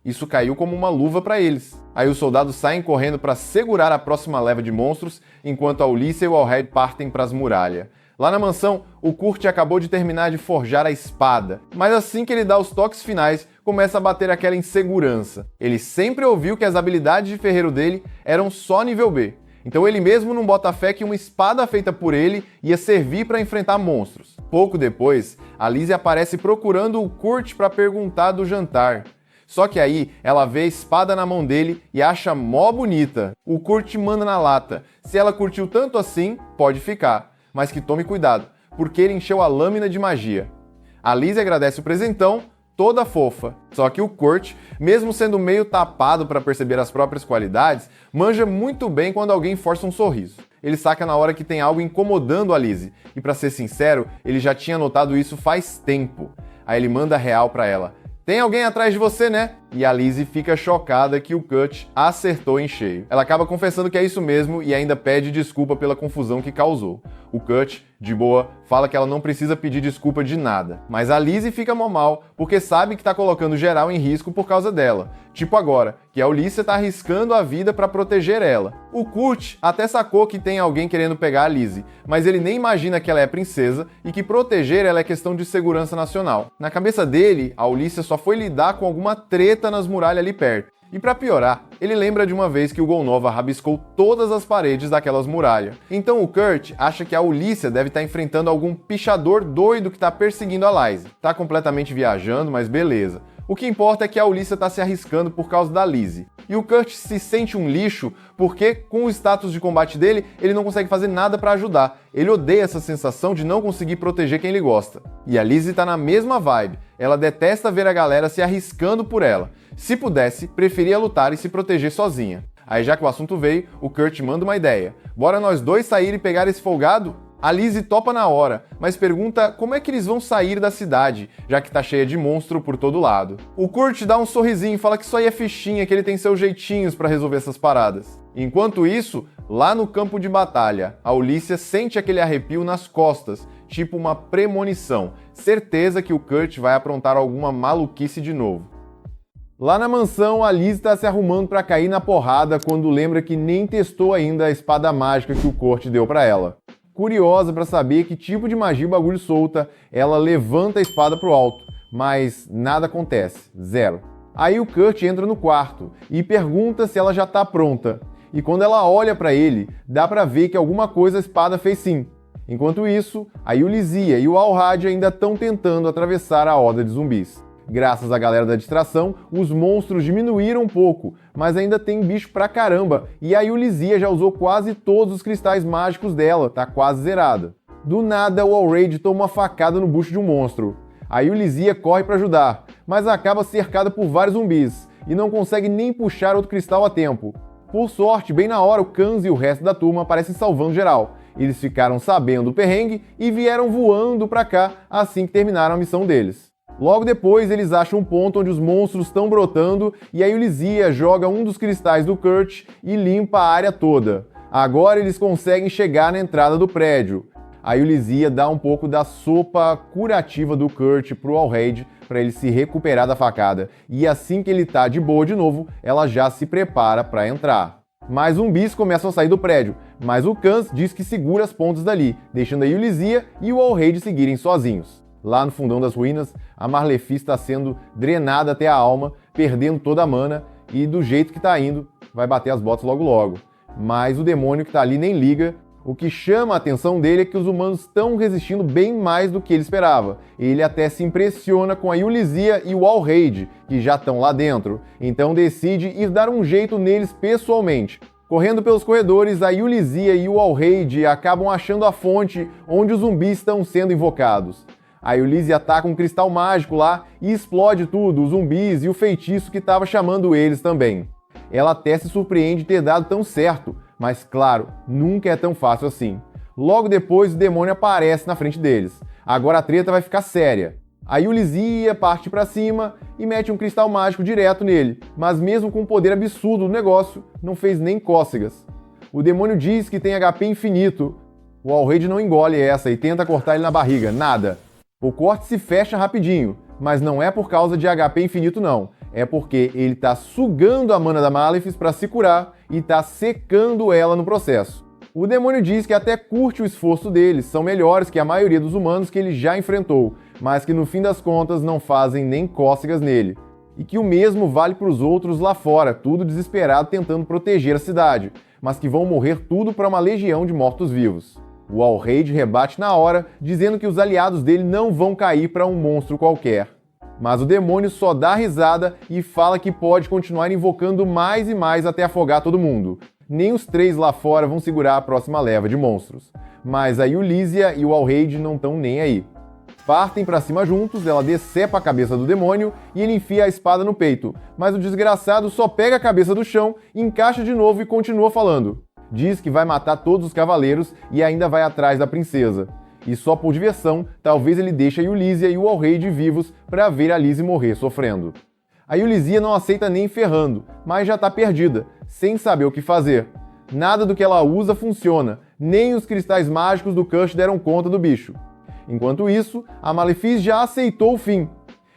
isso caiu como uma luva para eles. Aí os soldados saem correndo para segurar a próxima leva de monstros, enquanto a Ulissa e o Allred partem para as muralhas. Lá na mansão, o Kurt acabou de terminar de forjar a espada, mas assim que ele dá os toques finais, começa a bater aquela insegurança. Ele sempre ouviu que as habilidades de ferreiro dele eram só nível B, então ele mesmo não bota fé que uma espada feita por ele ia servir para enfrentar monstros. Pouco depois, a Lizzie aparece procurando o Kurt para perguntar do jantar. Só que aí ela vê a espada na mão dele e acha mó bonita. O Kurt manda na lata, se ela curtiu tanto assim, pode ficar. Mas que tome cuidado, porque ele encheu a lâmina de magia. A Lizzie agradece o presentão, toda fofa. Só que o Kurt, mesmo sendo meio tapado para perceber as próprias qualidades, manja muito bem quando alguém força um sorriso. Ele saca na hora que tem algo incomodando a Lizzie, e para ser sincero, ele já tinha notado isso faz tempo. Aí ele manda real para ela. Tem alguém atrás de você, né? E a Lizzie fica chocada que o Kurt acertou em cheio. Ela acaba confessando que é isso mesmo e ainda pede desculpa pela confusão que causou. O Kurt, de boa, fala que ela não precisa pedir desculpa de nada. Mas a Lizzie fica mó mal, porque sabe que tá colocando geral em risco por causa dela. Tipo agora, que a Ulissa tá arriscando a vida pra proteger ela. O Kurt até sacou que tem alguém querendo pegar a Lizzie, mas ele nem imagina que ela é princesa e que proteger ela é questão de segurança nacional. Na cabeça dele, a Ulissa só foi lidar com alguma treta nas muralhas ali perto. E pra piorar, ele lembra de uma vez que o Golnova rabiscou todas as paredes daquelas muralhas. Então o Kurt acha que a Ulissa deve estar enfrentando algum pichador doido que tá perseguindo a Lizzie. Tá completamente viajando, mas beleza. O que importa é que a Ulissa tá se arriscando por causa da Lizzie. E o Kurt se sente um lixo porque, com o status de combate dele, ele não consegue fazer nada pra ajudar. Ele odeia essa sensação de não conseguir proteger quem ele gosta. E a Lizzie tá na mesma vibe. Ela detesta ver a galera se arriscando por ela. Se pudesse, preferia lutar e se proteger sozinha. Aí já que o assunto veio, o Kurt manda uma ideia. Bora nós dois sair e pegar esse folgado? A Lizzie topa na hora, mas pergunta como é que eles vão sair da cidade, já que tá cheia de monstro por todo lado. O Kurt dá um sorrisinho e fala que isso aí é fichinha, que ele tem seus jeitinhos pra resolver essas paradas. Enquanto isso, lá no campo de batalha, a Ulissa sente aquele arrepio nas costas, tipo uma premonição. Certeza que o Kurt vai aprontar alguma maluquice de novo. Lá na mansão, a Lizzie tá se arrumando pra cair na porrada quando lembra que nem testou ainda a espada mágica que o Kurt deu pra ela. Curiosa para saber que tipo de magia o bagulho solta, ela levanta a espada pro alto, mas nada acontece, zero. Aí o Kurt entra no quarto e pergunta se ela já tá pronta, e quando ela olha para ele, dá para ver que alguma coisa a espada fez sim. Enquanto isso, a Yulichia e o Allred ainda estão tentando atravessar a horda de zumbis. Graças à galera da distração, os monstros diminuíram um pouco, mas ainda tem bicho pra caramba, e a Yulizia já usou quase todos os cristais mágicos dela, tá quase zerada. Do nada, o Allraid toma uma facada no bucho de um monstro. A Yulizia corre pra ajudar, mas acaba cercada por vários zumbis, e não consegue nem puxar outro cristal a tempo. Por sorte, bem na hora, o Kans e o resto da turma aparecem salvando geral. Eles ficaram sabendo do perrengue e vieram voando pra cá assim que terminaram a missão deles. Logo depois, eles acham um ponto onde os monstros estão brotando e a Yulizia joga um dos cristais do Kurt e limpa a área toda. Agora eles conseguem chegar na entrada do prédio. A Yulizia dá um pouco da sopa curativa do Kurt pro Allraid para ele se recuperar da facada. E assim que ele tá de boa de novo, ela já se prepara para entrar. Mais zumbis começam a sair do prédio, mas o Kans diz que segura as pontas dali, deixando a Yulizia e o Allraid seguirem sozinhos. Lá no fundão das ruínas, a Marlefi está sendo drenada até a alma, perdendo toda a mana, e do jeito que tá indo, vai bater as botas logo logo. Mas o demônio que tá ali nem liga. O que chama a atenção dele é que os humanos estão resistindo bem mais do que ele esperava. Ele até se impressiona com a Yulizia e o Allraid, que já estão lá dentro, então decide ir dar um jeito neles pessoalmente. Correndo pelos corredores, a Yulizia e o Allraid acabam achando a fonte onde os zumbis estão sendo invocados. A Yulizia ataca um cristal mágico lá e explode tudo, os zumbis e o feitiço que estava chamando eles também. Ela até se surpreende de ter dado tão certo, mas claro, nunca é tão fácil assim. Logo depois, o demônio aparece na frente deles. Agora a treta vai ficar séria. A Yulizia parte pra cima e mete um cristal mágico direto nele, mas mesmo com o poder absurdo do negócio, não fez nem cócegas. O demônio diz que tem HP infinito. O Allraid não engole essa e tenta cortar ele na barriga, nada. O corte se fecha rapidinho, mas não é por causa de HP infinito não. É porque ele tá sugando a mana da Malefice para se curar e tá secando ela no processo. O demônio diz que até curte o esforço deles, são melhores que a maioria dos humanos que ele já enfrentou, mas que no fim das contas não fazem nem cócegas nele. E que o mesmo vale para os outros lá fora, tudo desesperado tentando proteger a cidade, mas que vão morrer tudo para uma legião de mortos-vivos. O Allraid rebate na hora, dizendo que os aliados dele não vão cair para um monstro qualquer. Mas o demônio só dá risada e fala que pode continuar invocando mais e mais até afogar todo mundo. Nem os três lá fora vão segurar a próxima leva de monstros. Mas a Yulizia e o Allraid não estão nem aí. Partem pra cima juntos, ela decepa a cabeça do demônio e ele enfia a espada no peito. Mas o desgraçado só pega a cabeça do chão, encaixa de novo e continua falando. Diz que vai matar todos os cavaleiros e ainda vai atrás da princesa. E só por diversão, talvez ele deixe a Yulizia e o Allraid vivos para ver a Lizzie morrer sofrendo. A Yulizia não aceita nem ferrando, mas já tá perdida, sem saber o que fazer. Nada do que ela usa funciona, nem os cristais mágicos do Kurt deram conta do bicho. Enquanto isso, a Malefice já aceitou o fim.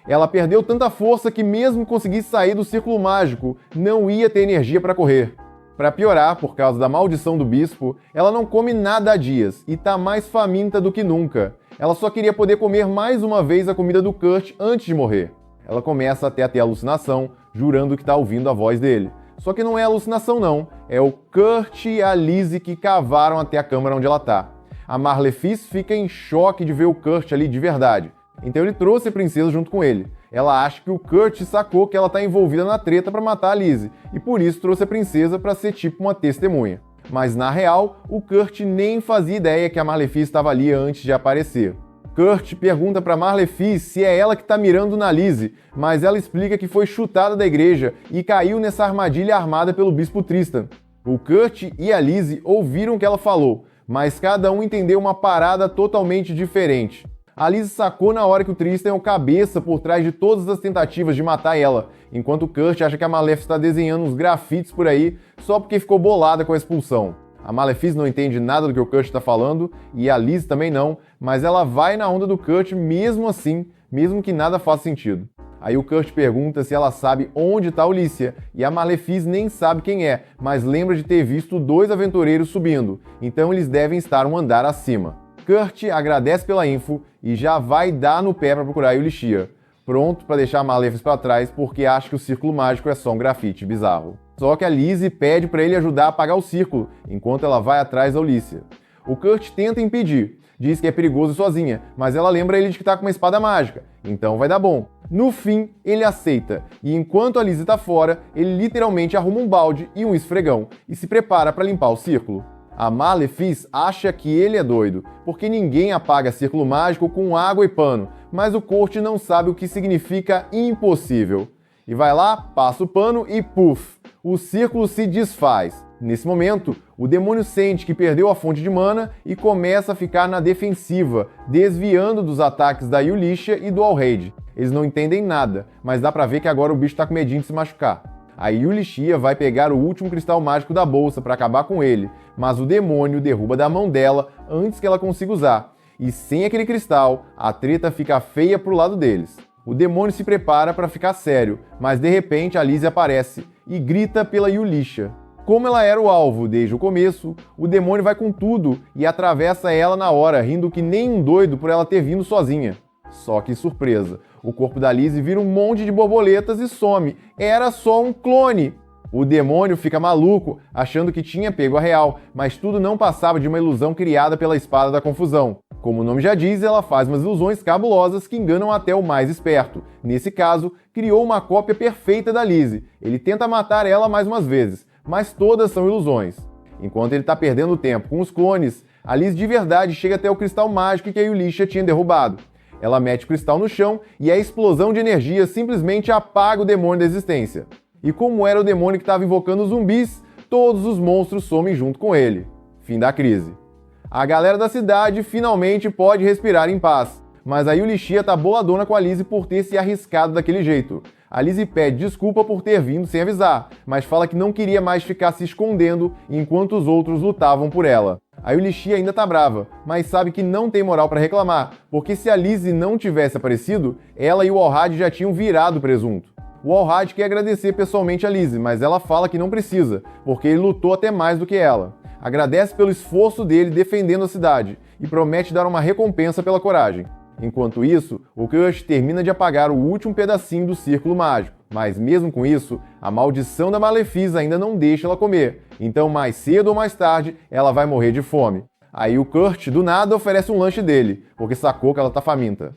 Ela perdeu tanta força que mesmo que conseguisse sair do círculo mágico, não ia ter energia para correr. Para piorar, por causa da maldição do bispo, ela não come nada há dias e tá mais faminta do que nunca. Ela só queria poder comer mais uma vez a comida do Kurt antes de morrer. Ela começa até a ter alucinação, jurando que tá ouvindo a voz dele. Só que não é alucinação não, é o Kurt e a Lizzie que cavaram até a câmara onde ela tá. A Marlefice fica em choque de ver o Kurt ali de verdade. Então ele trouxe a princesa junto com ele. Ela acha que o Kurt sacou que ela tá envolvida na treta para matar a Lizzie, e por isso trouxe a princesa para ser tipo uma testemunha. Mas na real, o Kurt nem fazia ideia que a Marlefice estava ali antes de aparecer. Kurt pergunta para Marlefice se é ela que tá mirando na Lizzie, mas ela explica que foi chutada da igreja e caiu nessa armadilha armada pelo bispo Tristan. O Kurt e a Lizzie ouviram o que ela falou, mas cada um entendeu uma parada totalmente diferente. A Lizzie sacou na hora que o Tristan é o cabeça por trás de todas as tentativas de matar ela, enquanto o Kurt acha que a Malefice está desenhando uns grafites por aí só porque ficou bolada com a expulsão. A Malefice não entende nada do que o Kurt está falando, e a Lizzie também não, mas ela vai na onda do Kurt mesmo assim, mesmo que nada faça sentido. Aí o Kurt pergunta se ela sabe onde está a Ulícia, e a Malefice nem sabe quem é, mas lembra de ter visto dois aventureiros subindo, então eles devem estar um andar acima. Kurt agradece pela info e já vai dar no pé para procurar a Yulishia, pronto para deixar a Malefice para trás porque acha que o círculo mágico é só um grafite bizarro. Só que a Lizzie pede para ele ajudar a apagar o círculo, enquanto ela vai atrás da Ulícia. O Kurt tenta impedir, diz que é perigoso sozinha, mas ela lembra ele de que tá com uma espada mágica, então vai dar bom. No fim, ele aceita, e enquanto a Lizzie tá fora, ele literalmente arruma um balde e um esfregão, e se prepara para limpar o círculo. A Malefice acha que ele é doido, porque ninguém apaga círculo mágico com água e pano, mas o Kurt não sabe o que significa impossível. E vai lá, passa o pano e puf, o círculo se desfaz. Nesse momento, o demônio sente que perdeu a fonte de mana e começa a ficar na defensiva, desviando dos ataques da Yulisha e do Allraid. Eles não entendem nada, mas dá pra ver que agora o bicho tá com medinho de se machucar. A Yulisha vai pegar o último cristal mágico da bolsa para acabar com ele, mas o demônio derruba da mão dela antes que ela consiga usar. E sem aquele cristal, a treta fica feia pro lado deles. O demônio se prepara para ficar sério, mas de repente a Lizzie aparece e grita pela Yulisha. Como ela era o alvo desde o começo, o demônio vai com tudo e atravessa ela na hora, rindo que nem um doido por ela ter vindo sozinha. Só que surpresa, o corpo da Lizzie vira um monte de borboletas e some. Era só um clone! O demônio fica maluco, achando que tinha pego a real, mas tudo não passava de uma ilusão criada pela Espada da Confusão. Como o nome já diz, ela faz umas ilusões cabulosas que enganam até o mais esperto. Nesse caso, criou uma cópia perfeita da Lizzie. Ele tenta matar ela mais umas vezes, mas todas são ilusões. Enquanto ele está perdendo tempo com os clones, a Lizzie de verdade chega até o cristal mágico que a Yulisha tinha derrubado. Ela mete o cristal no chão e a explosão de energia simplesmente apaga o demônio da existência. E como era o demônio que estava invocando os zumbis, todos os monstros somem junto com ele. Fim da crise. A galera da cidade finalmente pode respirar em paz, mas a Yulisha tá boladona com a Lizzie por ter se arriscado daquele jeito. A Lizzie pede desculpa por ter vindo sem avisar, mas fala que não queria mais ficar se escondendo enquanto os outros lutavam por ela. A Yulisha ainda tá brava, mas sabe que não tem moral para reclamar, porque se a Lizzie não tivesse aparecido, ela e o Allraid já tinham virado presunto. O Allraid quer agradecer pessoalmente a Lizzie, mas ela fala que não precisa, porque ele lutou até mais do que ela. Agradece pelo esforço dele defendendo a cidade e promete dar uma recompensa pela coragem. Enquanto isso, o Kurt termina de apagar o último pedacinho do círculo mágico, mas mesmo com isso, a maldição da Malefice ainda não deixa ela comer, então mais cedo ou mais tarde ela vai morrer de fome. Aí o Kurt do nada oferece um lanche dele, porque sacou que ela tá faminta.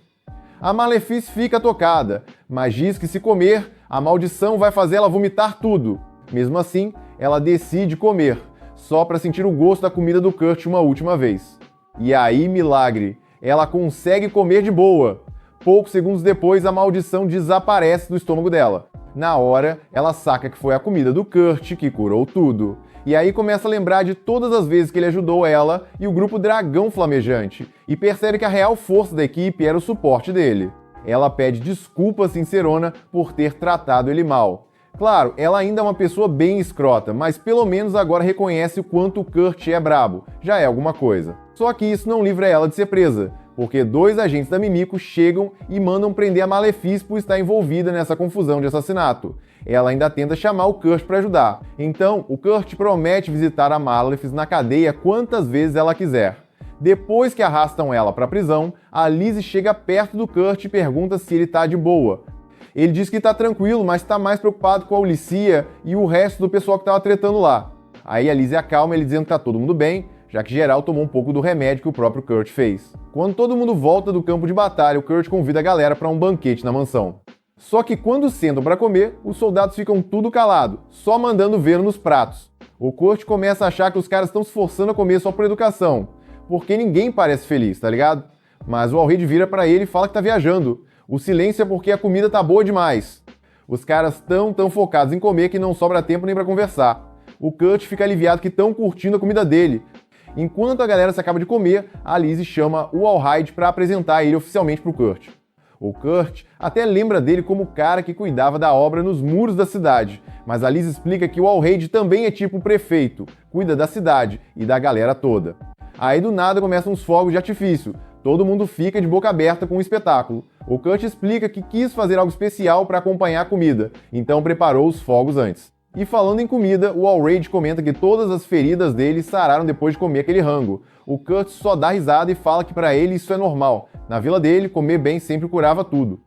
A Malefice fica tocada, mas diz que se comer, a maldição vai fazer ela vomitar tudo. Mesmo assim, ela decide comer, só para sentir o gosto da comida do Kurt uma última vez. E aí, milagre, ela consegue comer de boa. Poucos segundos depois, a maldição desaparece do estômago dela. Na hora, ela saca que foi a comida do Kurt que curou tudo. E aí começa a lembrar de todas as vezes que ele ajudou ela e o grupo Dragão Flamejante, e percebe que a real força da equipe era o suporte dele. Ela pede desculpas sincerona por ter tratado ele mal. Claro, ela ainda é uma pessoa bem escrota, mas pelo menos agora reconhece o quanto o Kurt é brabo. Já é alguma coisa. Só que isso não livra ela de ser presa, porque 2 agentes da Mimiko chegam e mandam prender a Malefice por estar envolvida nessa confusão de assassinato. Ela ainda tenta chamar o Kurt para ajudar. Então, o Kurt promete visitar a Malefice na cadeia quantas vezes ela quiser. Depois que arrastam ela para a prisão, a Lizzie chega perto do Kurt e pergunta se ele tá de boa. Ele diz que tá tranquilo, mas tá mais preocupado com a Ulissia e o resto do pessoal que tava tretando lá. Aí a Lizzie acalma ele dizendo que tá todo mundo bem, já que geral tomou um pouco do remédio que o próprio Kurt fez. Quando todo mundo volta do campo de batalha, o Kurt convida a galera para um banquete na mansão. Só que quando sentam para comer, os soldados ficam tudo calado, só mandando ver nos pratos. O Kurt começa a achar que os caras estão se forçando a comer só por educação, porque ninguém parece feliz, tá ligado? Mas o Allraid vira para ele e fala que tá viajando. O silêncio é porque a comida tá boa demais. Os caras tão focados em comer que não sobra tempo nem para conversar. O Kurt fica aliviado que estão curtindo a comida dele. Enquanto a galera se acaba de comer, a Lizzie chama o Allraid para apresentar ele oficialmente pro Kurt. O Kurt até lembra dele como o cara que cuidava da obra nos muros da cidade, mas a Lizzie explica que o Allraid também é tipo o prefeito, cuida da cidade e da galera toda. Aí do nada começam uns fogos de artifício, todo mundo fica de boca aberta com o espetáculo. O Kurt explica que quis fazer algo especial para acompanhar a comida, então preparou os fogos antes. E falando em comida, o Allraid comenta que todas as feridas dele sararam depois de comer aquele rango. O Kurt só dá risada e fala que para ele isso é normal. Na vila dele, comer bem sempre curava tudo.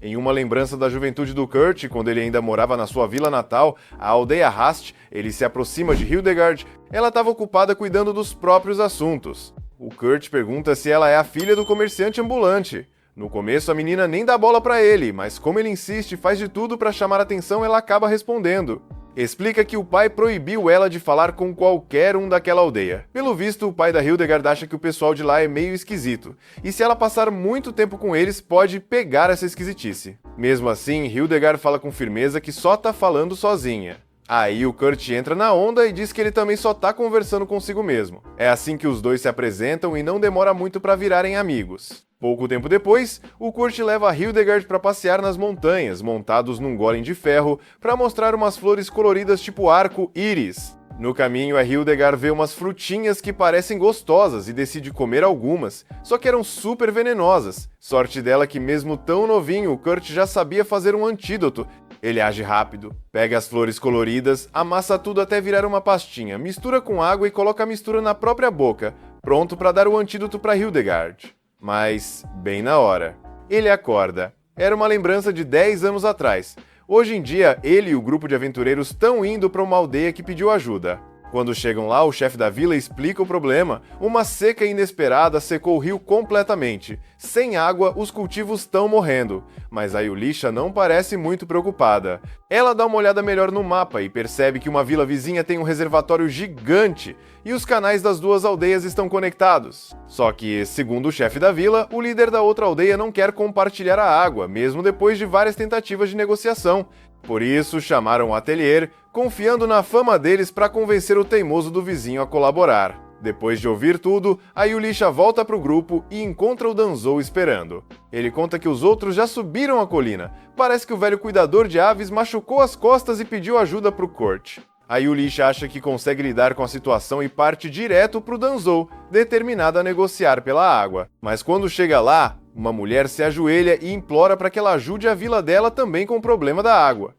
Em uma lembrança da juventude do Kurt, quando ele ainda morava na sua vila natal, a aldeia Rast, ele se aproxima de Hildegard. Ela estava ocupada cuidando dos próprios assuntos. O Kurt pergunta se ela é a filha do comerciante ambulante. No começo a menina nem dá bola pra ele, mas como ele insiste e faz de tudo pra chamar a atenção, ela acaba respondendo. Explica que o pai proibiu ela de falar com qualquer um daquela aldeia. Pelo visto, o pai da Hildegard acha que o pessoal de lá é meio esquisito, e se ela passar muito tempo com eles, pode pegar essa esquisitice. Mesmo assim, Hildegard fala com firmeza que só tá falando sozinha. Aí o Kurt entra na onda e diz que ele também só tá conversando consigo mesmo. É assim que os dois se apresentam e não demora muito pra virarem amigos. Pouco tempo depois, o Kurt leva a Hildegard para passear nas montanhas, montados num golem de ferro, para mostrar umas flores coloridas tipo arco-íris. No caminho, a Hildegard vê umas frutinhas que parecem gostosas e decide comer algumas, só que eram super venenosas. Sorte dela que mesmo tão novinho, o Kurt já sabia fazer um antídoto. Ele age rápido, pega as flores coloridas, amassa tudo até virar uma pastinha, mistura com água e coloca a mistura na própria boca, pronto para dar o antídoto para Hildegard. Mas, bem na hora, ele acorda. Era uma lembrança de 10 anos atrás. Hoje em dia, ele e o grupo de aventureiros estão indo para uma aldeia que pediu ajuda. Quando chegam lá, o chefe da vila explica o problema. Uma seca inesperada secou o rio completamente. Sem água, os cultivos estão morrendo. Mas a Yulisha não parece muito preocupada. Ela dá uma olhada melhor no mapa e percebe que uma vila vizinha tem um reservatório gigante e os canais das duas aldeias estão conectados. Só que, segundo o chefe da vila, o líder da outra aldeia não quer compartilhar a água, mesmo depois de várias tentativas de negociação. Por isso, chamaram o atelier, confiando na fama deles para convencer o teimoso do vizinho a colaborar. Depois de ouvir tudo, a Yulisha volta para o grupo e encontra o Danzou esperando. Ele conta que os outros já subiram a colina. Parece que o velho cuidador de aves machucou as costas e pediu ajuda para o Kurt. A Yulisha acha que consegue lidar com a situação e parte direto para o Danzou, determinada a negociar pela água. Mas quando chega lá, uma mulher se ajoelha e implora para que ela ajude a vila dela também com o problema da água.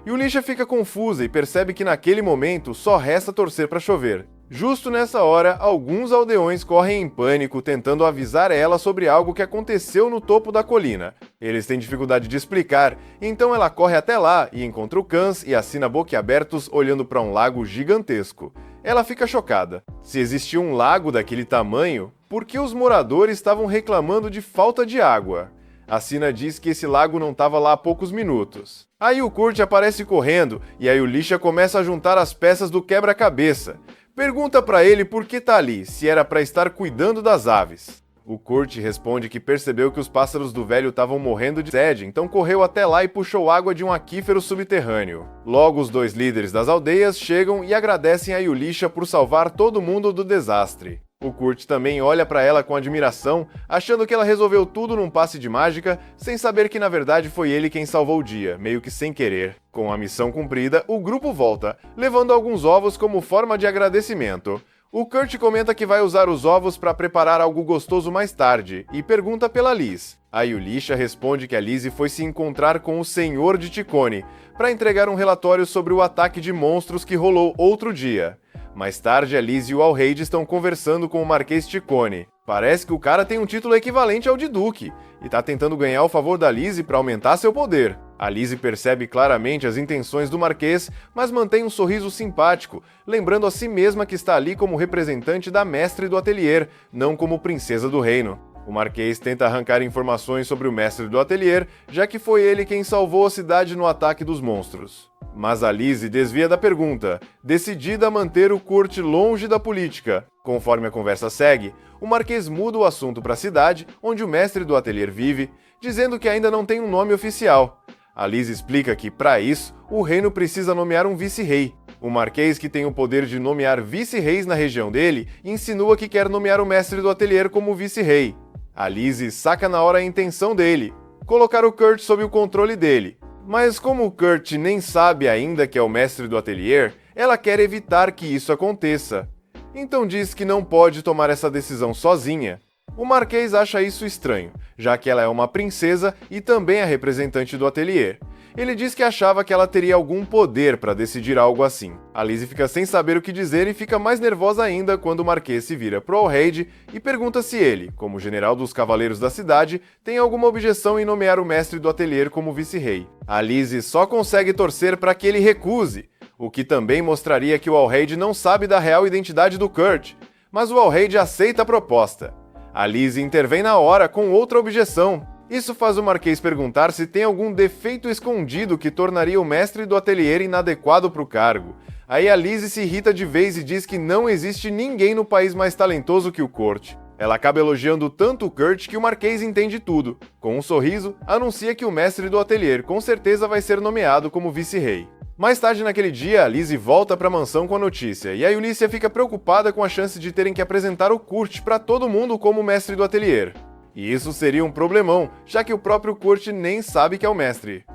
Yulisha fica confusa e percebe que naquele momento só resta torcer para chover. Justo nessa hora, alguns aldeões correm em pânico tentando avisar ela sobre algo que aconteceu no topo da colina. Eles têm dificuldade de explicar, então ela corre até lá e encontra o Kans e assina boquiabertos olhando para um lago gigantesco. Ela fica chocada. Se existia um lago daquele tamanho, por que os moradores estavam reclamando de falta de água? A Sina diz que esse lago não estava lá há poucos minutos. Aí o Kurt aparece correndo e a Yulisha começa a juntar as peças do quebra-cabeça. Pergunta pra ele por que tá ali, se era pra estar cuidando das aves. O Kurt responde que percebeu que os pássaros do velho estavam morrendo de sede, então correu até lá e puxou água de um aquífero subterrâneo. Logo, os dois líderes das aldeias chegam e agradecem a Yulisha por salvar todo mundo do desastre. O Kurt também olha pra ela com admiração, achando que ela resolveu tudo num passe de mágica, sem saber que na verdade foi ele quem salvou o dia, meio que sem querer. Com a missão cumprida, o grupo volta, levando alguns ovos como forma de agradecimento. O Kurt comenta que vai usar os ovos para preparar algo gostoso mais tarde, e pergunta pela Liz. A Yulisha responde que a Liz foi se encontrar com o Senhor de Ticone, para entregar um relatório sobre o ataque de monstros que rolou outro dia. Mais tarde, a Liz e o Alreid estão conversando com o Marquês Ticone. Parece que o cara tem um título equivalente ao de Duque, e tá tentando ganhar o favor da Liz para aumentar seu poder. A Liz percebe claramente as intenções do Marquês, mas mantém um sorriso simpático, lembrando a si mesma que está ali como representante da mestre do atelier, não como princesa do reino. O Marquês tenta arrancar informações sobre o mestre do atelier, já que foi ele quem salvou a cidade no ataque dos monstros. Mas a Liz desvia da pergunta, decidida a manter o Kurt longe da política. Conforme a conversa segue, o Marquês muda o assunto para a cidade, onde o mestre do atelier vive, dizendo que ainda não tem um nome oficial. A Liz explica que, para isso, o reino precisa nomear um vice-rei. O Marquês, que tem o poder de nomear vice-reis na região dele, insinua que quer nomear o mestre do atelier como vice-rei. A Liz saca na hora a intenção dele, colocar o Kurt sob o controle dele. Mas como o Kurt nem sabe ainda que é o mestre do atelier, ela quer evitar que isso aconteça. Então diz que não pode tomar essa decisão sozinha. O Marquês acha isso estranho, já que ela é uma princesa e também é representante do atelier. Ele diz que achava que ela teria algum poder para decidir algo assim. A Liz fica sem saber o que dizer e fica mais nervosa ainda quando o Marquês se vira pro Alreid e pergunta se ele, como general dos cavaleiros da cidade, tem alguma objeção em nomear o mestre do atelier como vice-rei. A Liz só consegue torcer para que ele recuse, o que também mostraria que o Alreid não sabe da real identidade do Kurt, mas o Alreid aceita a proposta. A Liz intervém na hora com outra objeção. Isso faz o Marquês perguntar se tem algum defeito escondido que tornaria o mestre do ateliê inadequado para o cargo. Aí a Lizzie se irrita de vez e diz que não existe ninguém no país mais talentoso que o Kurt. Ela acaba elogiando tanto o Kurt que o Marquês entende tudo. Com um sorriso, anuncia que o mestre do ateliê com certeza vai ser nomeado como vice-rei. Mais tarde naquele dia, a Lizzie volta para a mansão com a notícia, e a Ulysses fica preocupada com a chance de terem que apresentar o Kurt para todo mundo como mestre do ateliê. E isso seria um problemão, já que o próprio Kurt nem sabe que é o mestre.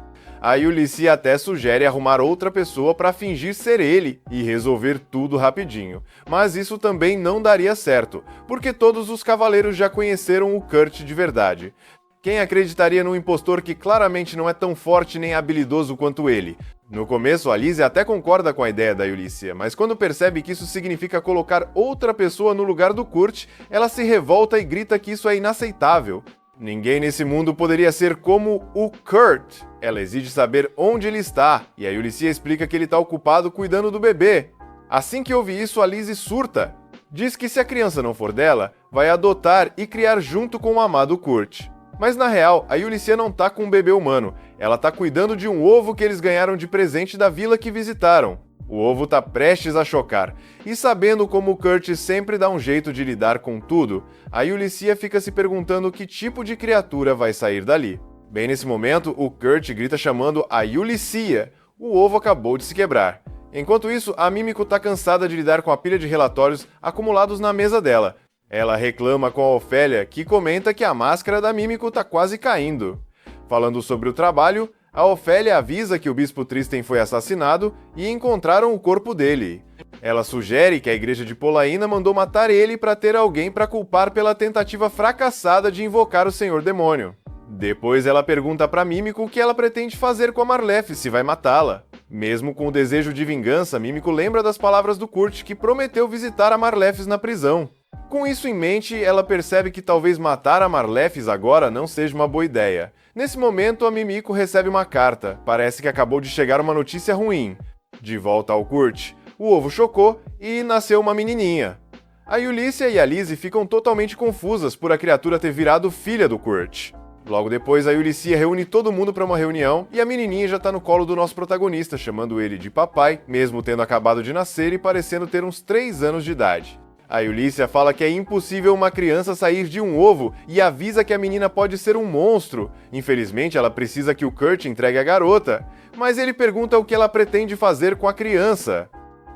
A Ulysses até sugere arrumar outra pessoa para fingir ser ele e resolver tudo rapidinho. Mas isso também não daria certo, porque todos os cavaleiros já conheceram o Kurt de verdade. Quem acreditaria num impostor que claramente não é tão forte nem habilidoso quanto ele? No começo, a Lizzie até concorda com a ideia da Ulysses, mas quando percebe que isso significa colocar outra pessoa no lugar do Kurt, ela se revolta e grita que isso é inaceitável. Ninguém nesse mundo poderia ser como o Kurt. Ela exige saber onde ele está, e a Ulysses explica que ele está ocupado cuidando do bebê. Assim que ouve isso, a Lizzie surta. Diz que se a criança não for dela, vai adotar e criar junto com o amado Kurt. Mas na real, a Ulysses não tá com um bebê humano, ela tá cuidando de um ovo que eles ganharam de presente da vila que visitaram. O ovo tá prestes a chocar, e sabendo como o Kurt sempre dá um jeito de lidar com tudo, a Ulysses fica se perguntando que tipo de criatura vai sair dali. Bem nesse momento, o Kurt grita chamando a Ulysses. O ovo acabou de se quebrar. Enquanto isso, a Mímico tá cansada de lidar com a pilha de relatórios acumulados na mesa dela. Ela reclama com a Ofélia, que comenta que a máscara da Mímico tá quase caindo. Falando sobre o trabalho, a Ofélia avisa que o Bispo Tristem foi assassinado e encontraram o corpo dele. Ela sugere que a igreja de Polaina mandou matar ele para ter alguém para culpar pela tentativa fracassada de invocar o Senhor Demônio. Depois ela pergunta para Mímico o que ela pretende fazer com a Marlef, se vai matá-la. Mesmo com o desejo de vingança, Mímico lembra das palavras do Kurt, que prometeu visitar a Marlef na prisão. Com isso em mente, ela percebe que talvez matar a Marlef agora não seja uma boa ideia. Nesse momento, a Mímico recebe uma carta. Parece que acabou de chegar uma notícia ruim. De volta ao Kurt, o ovo chocou e nasceu uma menininha. A Ulysses e a Lizzie ficam totalmente confusas por a criatura ter virado filha do Kurt. Logo depois, a Ulysses reúne todo mundo para uma reunião e a menininha já tá no colo do nosso protagonista, chamando ele de papai, mesmo tendo acabado de nascer e parecendo ter uns 3 anos de idade. A Ulysses fala que é impossível uma criança sair de um ovo e avisa que a menina pode ser um monstro. Infelizmente, ela precisa que o Kurt entregue a garota, mas ele pergunta o que ela pretende fazer com a criança.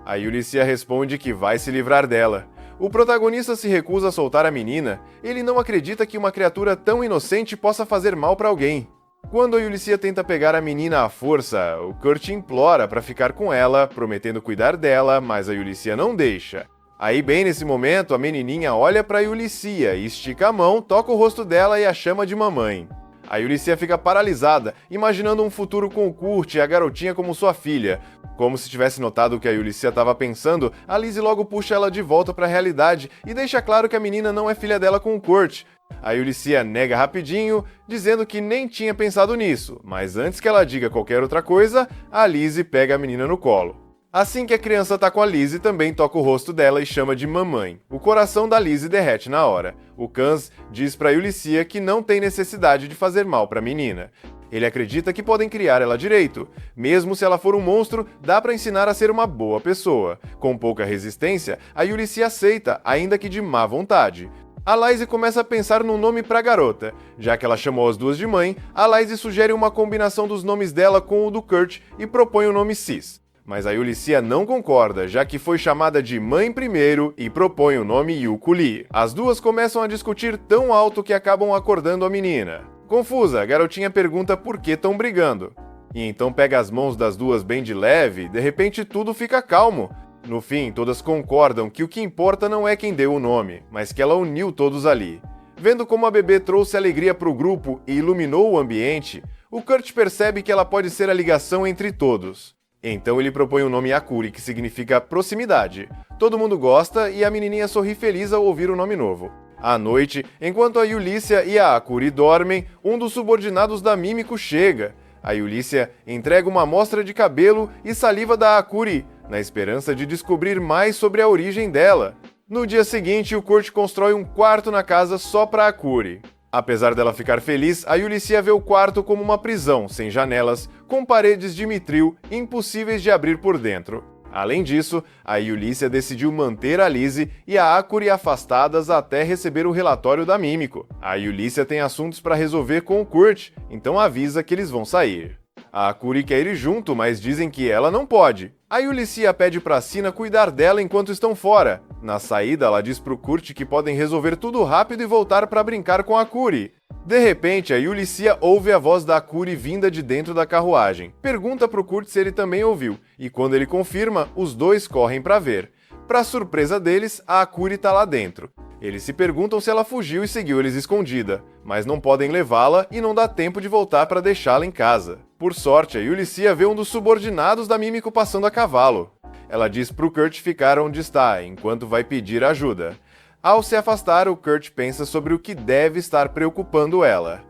A Ulysses responde que vai se livrar dela. O protagonista se recusa a soltar a menina. Ele não acredita que uma criatura tão inocente possa fazer mal para alguém. Quando a Ulysses tenta pegar a menina à força, o Kurt implora para ficar com ela, prometendo cuidar dela, mas a Ulysses não deixa. Aí, bem nesse momento, a menininha olha para a Ulysses, estica a mão, toca o rosto dela e a chama de mamãe. A Ulysses fica paralisada, imaginando um futuro com o Kurt e a garotinha como sua filha. Como se tivesse notado o que a Ulysses estava pensando, a Lizzie logo puxa ela de volta para a realidade e deixa claro que a menina não é filha dela com o Kurt. A Ulysses nega rapidinho, dizendo que nem tinha pensado nisso, mas antes que ela diga qualquer outra coisa, a Lizzie pega a menina no colo. Assim que a criança tá com a Lizzie, também toca o rosto dela e chama de mamãe. O coração da Lizzie derrete na hora. O Kans diz pra Ulysses que não tem necessidade de fazer mal pra menina. Ele acredita que podem criar ela direito. Mesmo se ela for um monstro, dá pra ensinar a ser uma boa pessoa. Com pouca resistência, a Ulysses aceita, ainda que de má vontade. A Lizzie começa a pensar num nome pra garota. Já que ela chamou as duas de mãe, a Lizzie sugere uma combinação dos nomes dela com o do Kurt e propõe o nome Sis. Mas a Ulysses não concorda, já que foi chamada de mãe primeiro e propõe o nome Yukuli. As duas começam a discutir tão alto que acabam acordando a menina. Confusa, a garotinha pergunta por que estão brigando. E então pega as mãos das duas bem de leve, e de repente tudo fica calmo. No fim, todas concordam que o que importa não é quem deu o nome, mas que ela uniu todos ali. Vendo como a bebê trouxe alegria para o grupo e iluminou o ambiente, o Kurt percebe que ela pode ser a ligação entre todos. Então ele propõe o nome Akuri, que significa proximidade. Todo mundo gosta e a menininha sorri feliz ao ouvir o nome novo. À noite, enquanto a Ulysses e a Akuri dormem, um dos subordinados da Mímico chega. A Ulysses entrega uma amostra de cabelo e saliva da Akuri, na esperança de descobrir mais sobre a origem dela. No dia seguinte, o Kurt constrói um quarto na casa só para Akuri. Apesar dela ficar feliz, a Yulicia vê o quarto como uma prisão, sem janelas, com paredes de mitril impossíveis de abrir por dentro. Além disso, a Yulicia decidiu manter a Lizzie e a Akuri afastadas até receber o relatório da Mímico. A Yulicia tem assuntos para resolver com o Kurt, então avisa que eles vão sair. A Akuri quer ir junto, mas dizem que ela não pode. A Yulicia pede pra Sina cuidar dela enquanto estão fora. Na saída, ela diz pro Kurt que podem resolver tudo rápido e voltar pra brincar com a Akuri. De repente, a Yulicia ouve a voz da Akuri vinda de dentro da carruagem. Pergunta pro Kurt se ele também ouviu, e quando ele confirma, os dois correm pra ver. Pra surpresa deles, a Akuri tá lá dentro. Eles se perguntam se ela fugiu e seguiu eles escondida, mas não podem levá-la e não dá tempo de voltar para deixá-la em casa. Por sorte, a Yulicia vê um dos subordinados da Mímico passando a cavalo. Ela diz pro Kurt ficar onde está, enquanto vai pedir ajuda. Ao se afastar, o Kurt pensa sobre o que deve estar preocupando ela.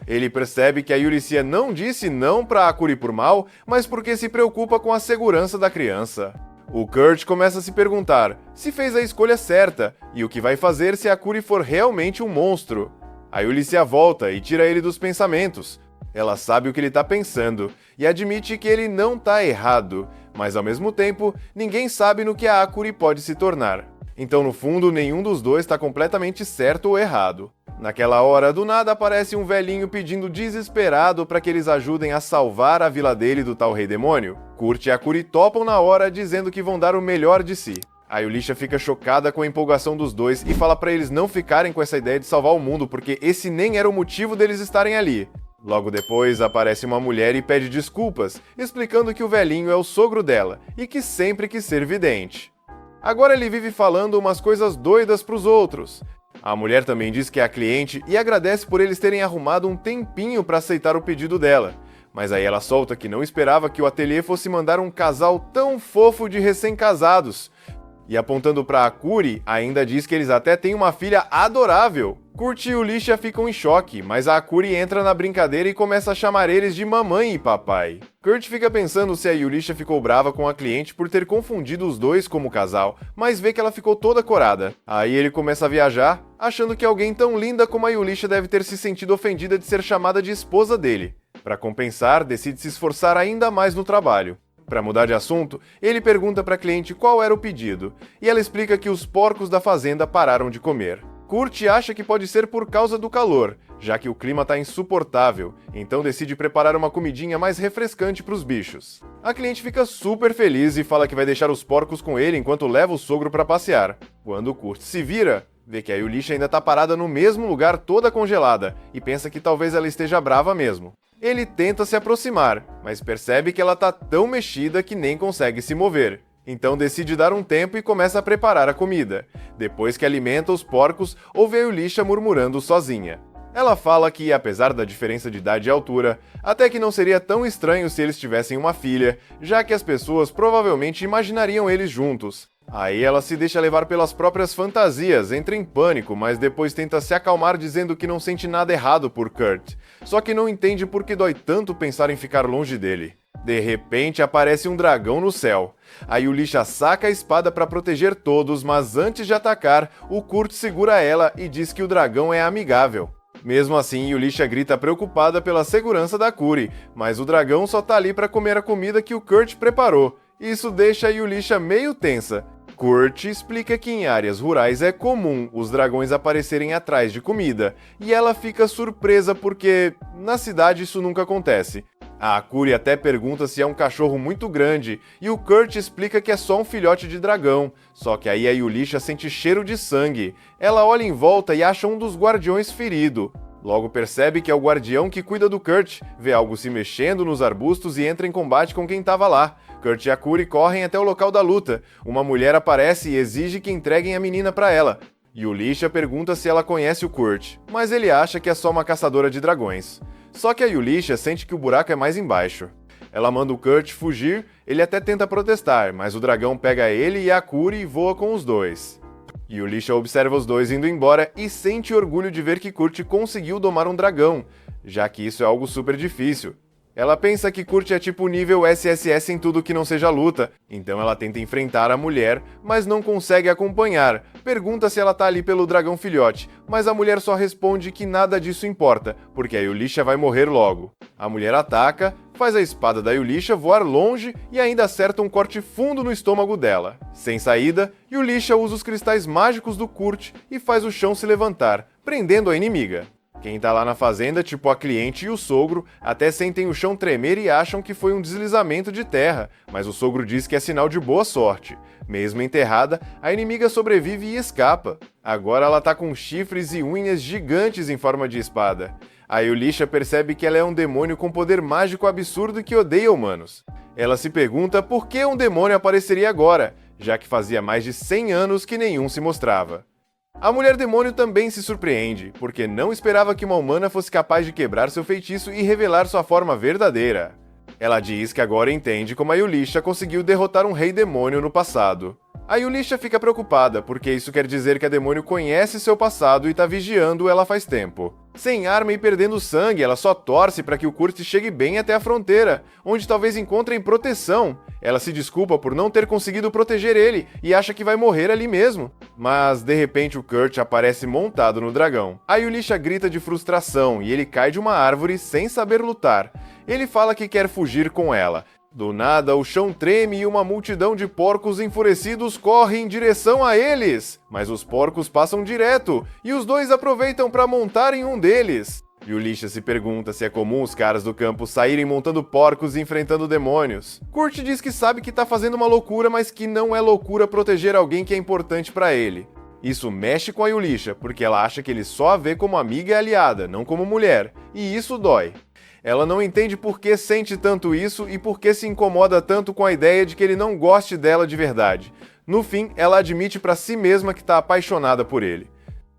Ele percebe que a Yulicia não disse não para Akuri por mal, mas porque se preocupa com a segurança da criança. O Kurt começa a se perguntar se fez a escolha certa e o que vai fazer se a Akuri for realmente um monstro. A Yulicia volta e tira ele dos pensamentos. Ela sabe o que ele está pensando e admite que ele não está errado, mas ao mesmo tempo, ninguém sabe no que a Akuri pode se tornar. Então, no fundo, nenhum dos dois está completamente certo ou errado. Naquela hora, do nada, aparece um velhinho pedindo desesperado para que eles ajudem a salvar a vila dele do tal rei demônio. Kurt e Akuri topam na hora, dizendo que vão dar o melhor de si. A Yulicia fica chocada com a empolgação dos dois e fala para eles não ficarem com essa ideia de salvar o mundo, porque esse nem era o motivo deles estarem ali. Logo depois, aparece uma mulher e pede desculpas, explicando que o velhinho é o sogro dela e que sempre quis ser vidente. Agora ele vive falando umas coisas doidas pros outros. A mulher também diz que é a cliente e agradece por eles terem arrumado um tempinho para aceitar o pedido dela. Mas aí ela solta que não esperava que o ateliê fosse mandar um casal tão fofo de recém-casados. E apontando para Akuri, ainda diz que eles até têm uma filha adorável. Kurt e Yulicia ficam em choque, mas a Akuri entra na brincadeira e começa a chamar eles de mamãe e papai. Kurt fica pensando se a Yulicia ficou brava com a cliente por ter confundido os dois como casal, mas vê que ela ficou toda corada. Aí ele começa a viajar, achando que alguém tão linda como a Yulicia deve ter se sentido ofendida de ser chamada de esposa dele. Para compensar, decide se esforçar ainda mais no trabalho. Para mudar de assunto, ele pergunta para a cliente qual era o pedido, e ela explica que os porcos da fazenda pararam de comer. Kurt acha que pode ser por causa do calor, já que o clima está insuportável, então decide preparar uma comidinha mais refrescante para os bichos. A cliente fica super feliz e fala que vai deixar os porcos com ele enquanto leva o sogro para passear. Quando Kurt se vira, vê que a Yulicia ainda está parada no mesmo lugar toda congelada, e pensa que talvez ela esteja brava mesmo. Ele tenta se aproximar, mas percebe que ela tá tão mexida que nem consegue se mover. Então decide dar um tempo e começa a preparar a comida. Depois que alimenta os porcos, ouve a Yulicia murmurando sozinha. Ela fala que, apesar da diferença de idade e altura, até que não seria tão estranho se eles tivessem uma filha, já que as pessoas provavelmente imaginariam eles juntos. Aí ela se deixa levar pelas próprias fantasias, entra em pânico, mas depois tenta se acalmar dizendo que não sente nada errado por Kurt, só que não entende por que dói tanto pensar em ficar longe dele. De repente aparece um dragão no céu. A Yulicia saca a espada para proteger todos, mas antes de atacar, o Kurt segura ela e diz que o dragão é amigável. Mesmo assim, Yulicia grita preocupada pela segurança da Akuri, mas o dragão só tá ali para comer a comida que o Kurt preparou. Isso deixa a Yulicia meio tensa. Kurt explica que em áreas rurais é comum os dragões aparecerem atrás de comida, e ela fica surpresa porque na cidade isso nunca acontece. A Akuri até pergunta se é um cachorro muito grande, e o Kurt explica que é só um filhote de dragão, só que aí a Yulicia sente cheiro de sangue. Ela olha em volta e acha um dos guardiões ferido. Logo percebe que é o guardião que cuida do Kurt, vê algo se mexendo nos arbustos e entra em combate com quem estava lá. Kurt e Akuri correm até o local da luta. Uma mulher aparece e exige que entreguem a menina para ela. Yulicia pergunta se ela conhece o Kurt, mas ele acha que é só uma caçadora de dragões. Só que a Yulicia sente que o buraco é mais embaixo. Ela manda o Kurt fugir, ele até tenta protestar, mas o dragão pega ele e a Akuri e voa com os dois. Yulicia observa os dois indo embora e sente orgulho de ver que Kurt conseguiu domar um dragão, já que isso é algo super difícil. Ela pensa que Kurt é tipo nível SSS em tudo que não seja luta, então ela tenta enfrentar a mulher, mas não consegue acompanhar. Pergunta se ela tá ali pelo dragão filhote, mas a mulher só responde que nada disso importa, porque a Yulisha vai morrer logo. A mulher ataca, faz a espada da Yulisha voar longe e ainda acerta um corte fundo no estômago dela. Sem saída, Yulisha usa os cristais mágicos do Kurt e faz o chão se levantar, prendendo a inimiga. Quem tá lá na fazenda, tipo a cliente e o sogro, até sentem o chão tremer e acham que foi um deslizamento de terra, mas o sogro diz que é sinal de boa sorte. Mesmo enterrada, a inimiga sobrevive e escapa. Agora ela tá com chifres e unhas gigantes em forma de espada. A Yulisha percebe que ela é um demônio com poder mágico absurdo que odeia humanos. Ela se pergunta por que um demônio apareceria agora, já que fazia mais de 100 anos que nenhum se mostrava. A mulher demônio também se surpreende, porque não esperava que uma humana fosse capaz de quebrar seu feitiço e revelar sua forma verdadeira. Ela diz que agora entende como a Yulisha conseguiu derrotar um rei demônio no passado. A Yulisha fica preocupada, porque isso quer dizer que a demônio conhece seu passado e tá vigiando ela faz tempo. Sem arma e perdendo sangue, ela só torce para que o Kurt chegue bem até a fronteira, onde talvez encontrem proteção. Ela se desculpa por não ter conseguido proteger ele e acha que vai morrer ali mesmo. Mas, de repente, o Kurt aparece montado no dragão. A Yulisha grita de frustração e ele cai de uma árvore sem saber lutar. Ele fala que quer fugir com ela. Do nada, o chão treme e uma multidão de porcos enfurecidos corre em direção a eles. Mas os porcos passam direto, e os dois aproveitam para montar em um deles. Yulisha se pergunta se é comum os caras do campo saírem montando porcos e enfrentando demônios. Kurt diz que sabe que tá fazendo uma loucura, mas que não é loucura proteger alguém que é importante para ele. Isso mexe com a Yulisha, porque ela acha que ele só a vê como amiga e aliada, não como mulher, e isso dói. Ela não entende por que sente tanto isso e por que se incomoda tanto com a ideia de que ele não goste dela de verdade. No fim, ela admite para si mesma que está apaixonada por ele.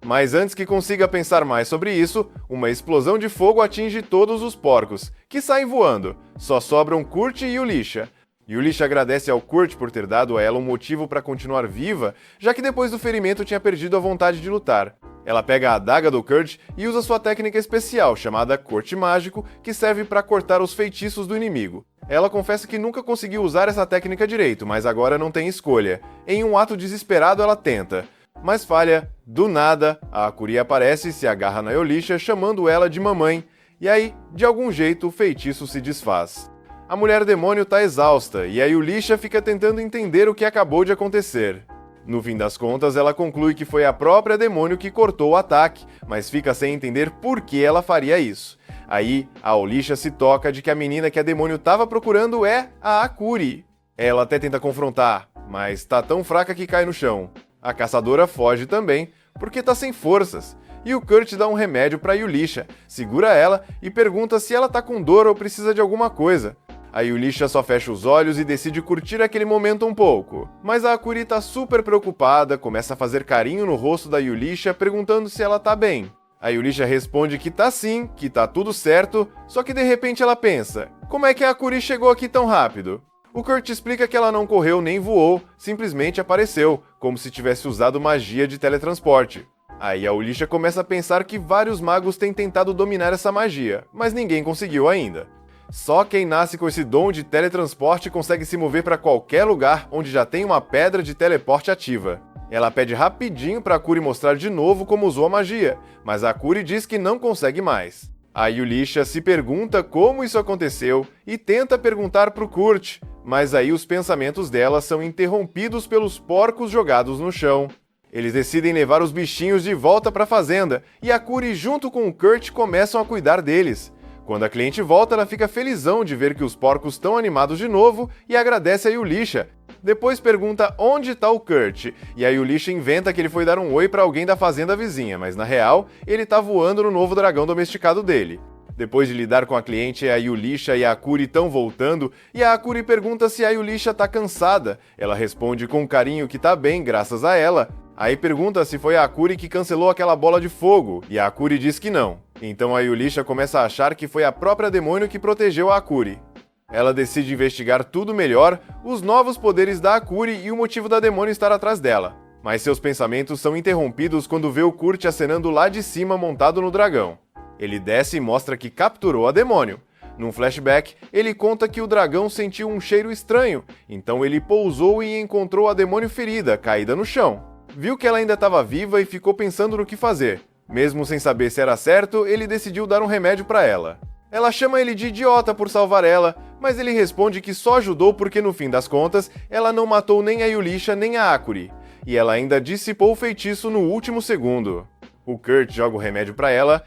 Mas antes que consiga pensar mais sobre isso, uma explosão de fogo atinge todos os porcos, que saem voando. Só sobram Kurt e Yulisha. Yulisha agradece ao Kurt por ter dado a ela um motivo para continuar viva, já que depois do ferimento tinha perdido a vontade de lutar. Ela pega a adaga do Kurt e usa sua técnica especial, chamada Corte Mágico, que serve para cortar os feitiços do inimigo. Ela confessa que nunca conseguiu usar essa técnica direito, mas agora não tem escolha. Em um ato desesperado, ela tenta. Mas falha. Do nada, a Akuri aparece e se agarra na Yulisha, chamando ela de mamãe. E aí, de algum jeito, o feitiço se desfaz. A mulher demônio tá exausta, e a Yulisha fica tentando entender o que acabou de acontecer. No fim das contas, ela conclui que foi a própria demônio que cortou o ataque, mas fica sem entender por que ela faria isso. Aí, a Yulisha se toca de que a menina que a demônio estava procurando é a Akuri. Ela até tenta confrontar, mas tá tão fraca que cai no chão. A caçadora foge também, porque tá sem forças. E o Kurt dá um remédio pra Yulisha, segura ela e pergunta se ela tá com dor ou precisa de alguma coisa. A Yulisha só fecha os olhos e decide curtir aquele momento um pouco. Mas a Akuri tá super preocupada, começa a fazer carinho no rosto da Yulisha, perguntando se ela tá bem. A Yulisha responde que tá sim, que tá tudo certo, só que de repente ela pensa, como é que a Akuri chegou aqui tão rápido? O Kurt explica que ela não correu nem voou, simplesmente apareceu, como se tivesse usado magia de teletransporte. Aí a Yulisha começa a pensar que vários magos têm tentado dominar essa magia, mas ninguém conseguiu ainda. Só quem nasce com esse dom de teletransporte consegue se mover para qualquer lugar onde já tem uma pedra de teleporte ativa. Ela pede rapidinho para Akuri mostrar de novo como usou a magia, mas a Akuri diz que não consegue mais. A Yulisha se pergunta como isso aconteceu e tenta perguntar pro Kurt, mas aí os pensamentos dela são interrompidos pelos porcos jogados no chão. Eles decidem levar os bichinhos de volta para a fazenda e a Akuri junto com o Kurt começam a cuidar deles. Quando a cliente volta, ela fica felizão de ver que os porcos estão animados de novo e agradece a Yulisha. Depois pergunta onde está o Kurt, e a Yulisha inventa que ele foi dar um oi para alguém da fazenda vizinha, mas na real, ele tá voando no novo dragão domesticado dele. Depois de lidar com a cliente, a Yulisha e a Akuri estão voltando, e a Akuri pergunta se a Yulisha tá cansada. Ela responde com carinho que tá bem, graças a ela. Aí pergunta se foi a Akuri que cancelou aquela bola de fogo, e a Akuri diz que não. Então a Yulisha começa a achar que foi a própria demônio que protegeu a Akuri. Ela decide investigar tudo melhor, os novos poderes da Akuri e o motivo da demônio estar atrás dela. Mas seus pensamentos são interrompidos quando vê o Kurt acenando lá de cima montado no dragão. Ele desce e mostra que capturou a demônio. Num flashback, ele conta que o dragão sentiu um cheiro estranho, então ele pousou e encontrou a demônio ferida, caída no chão. Viu que ela ainda estava viva e ficou pensando no que fazer. Mesmo sem saber se era certo, ele decidiu dar um remédio para ela. Ela chama ele de idiota por salvar ela, mas ele responde que só ajudou porque no fim das contas, ela não matou nem a Yulisha nem a Akuri, e ela ainda dissipou o feitiço no último segundo. O Kurt joga o remédio pra ela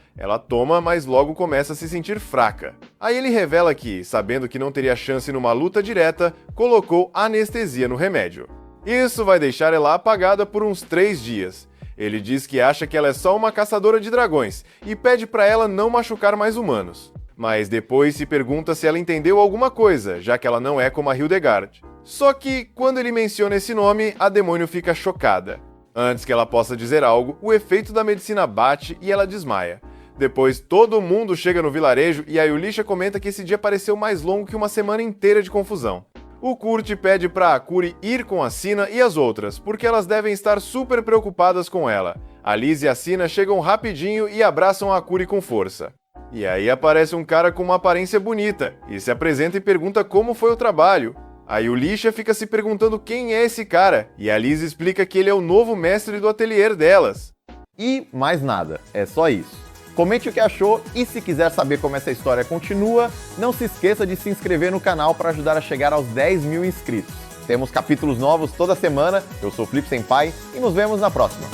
toma, mas logo começa a se sentir fraca. Aí ele revela que, sabendo que não teria chance numa luta direta, colocou anestesia no remédio. Isso vai deixar ela apagada por uns 3 dias. Ele diz que acha que ela é só uma caçadora de dragões e pede pra ela não machucar mais humanos. Mas depois se pergunta se ela entendeu alguma coisa, já que ela não é como a Hildegard. Só que, quando ele menciona esse nome, a demônio fica chocada. Antes que ela possa dizer algo, o efeito da medicina bate e ela desmaia. Depois, todo mundo chega no vilarejo e a Yulisha comenta que esse dia pareceu mais longo que uma semana inteira de confusão. O Kurt pede pra Akuri ir com a Sina e as outras, porque elas devem estar super preocupadas com ela. A Liz e a Sina chegam rapidinho e abraçam a Akuri com força. E aí aparece um cara com uma aparência bonita, e se apresenta e pergunta como foi o trabalho. A Yulisha fica se perguntando quem é esse cara, e a Liz explica que ele é o novo mestre do ateliê delas. E mais nada, é só isso. Comente o que achou e se quiser saber como essa história continua, não se esqueça de se inscrever no canal para ajudar a chegar aos 10 mil inscritos. Temos capítulos novos toda semana, eu sou o Flip Senpai e nos vemos na próxima.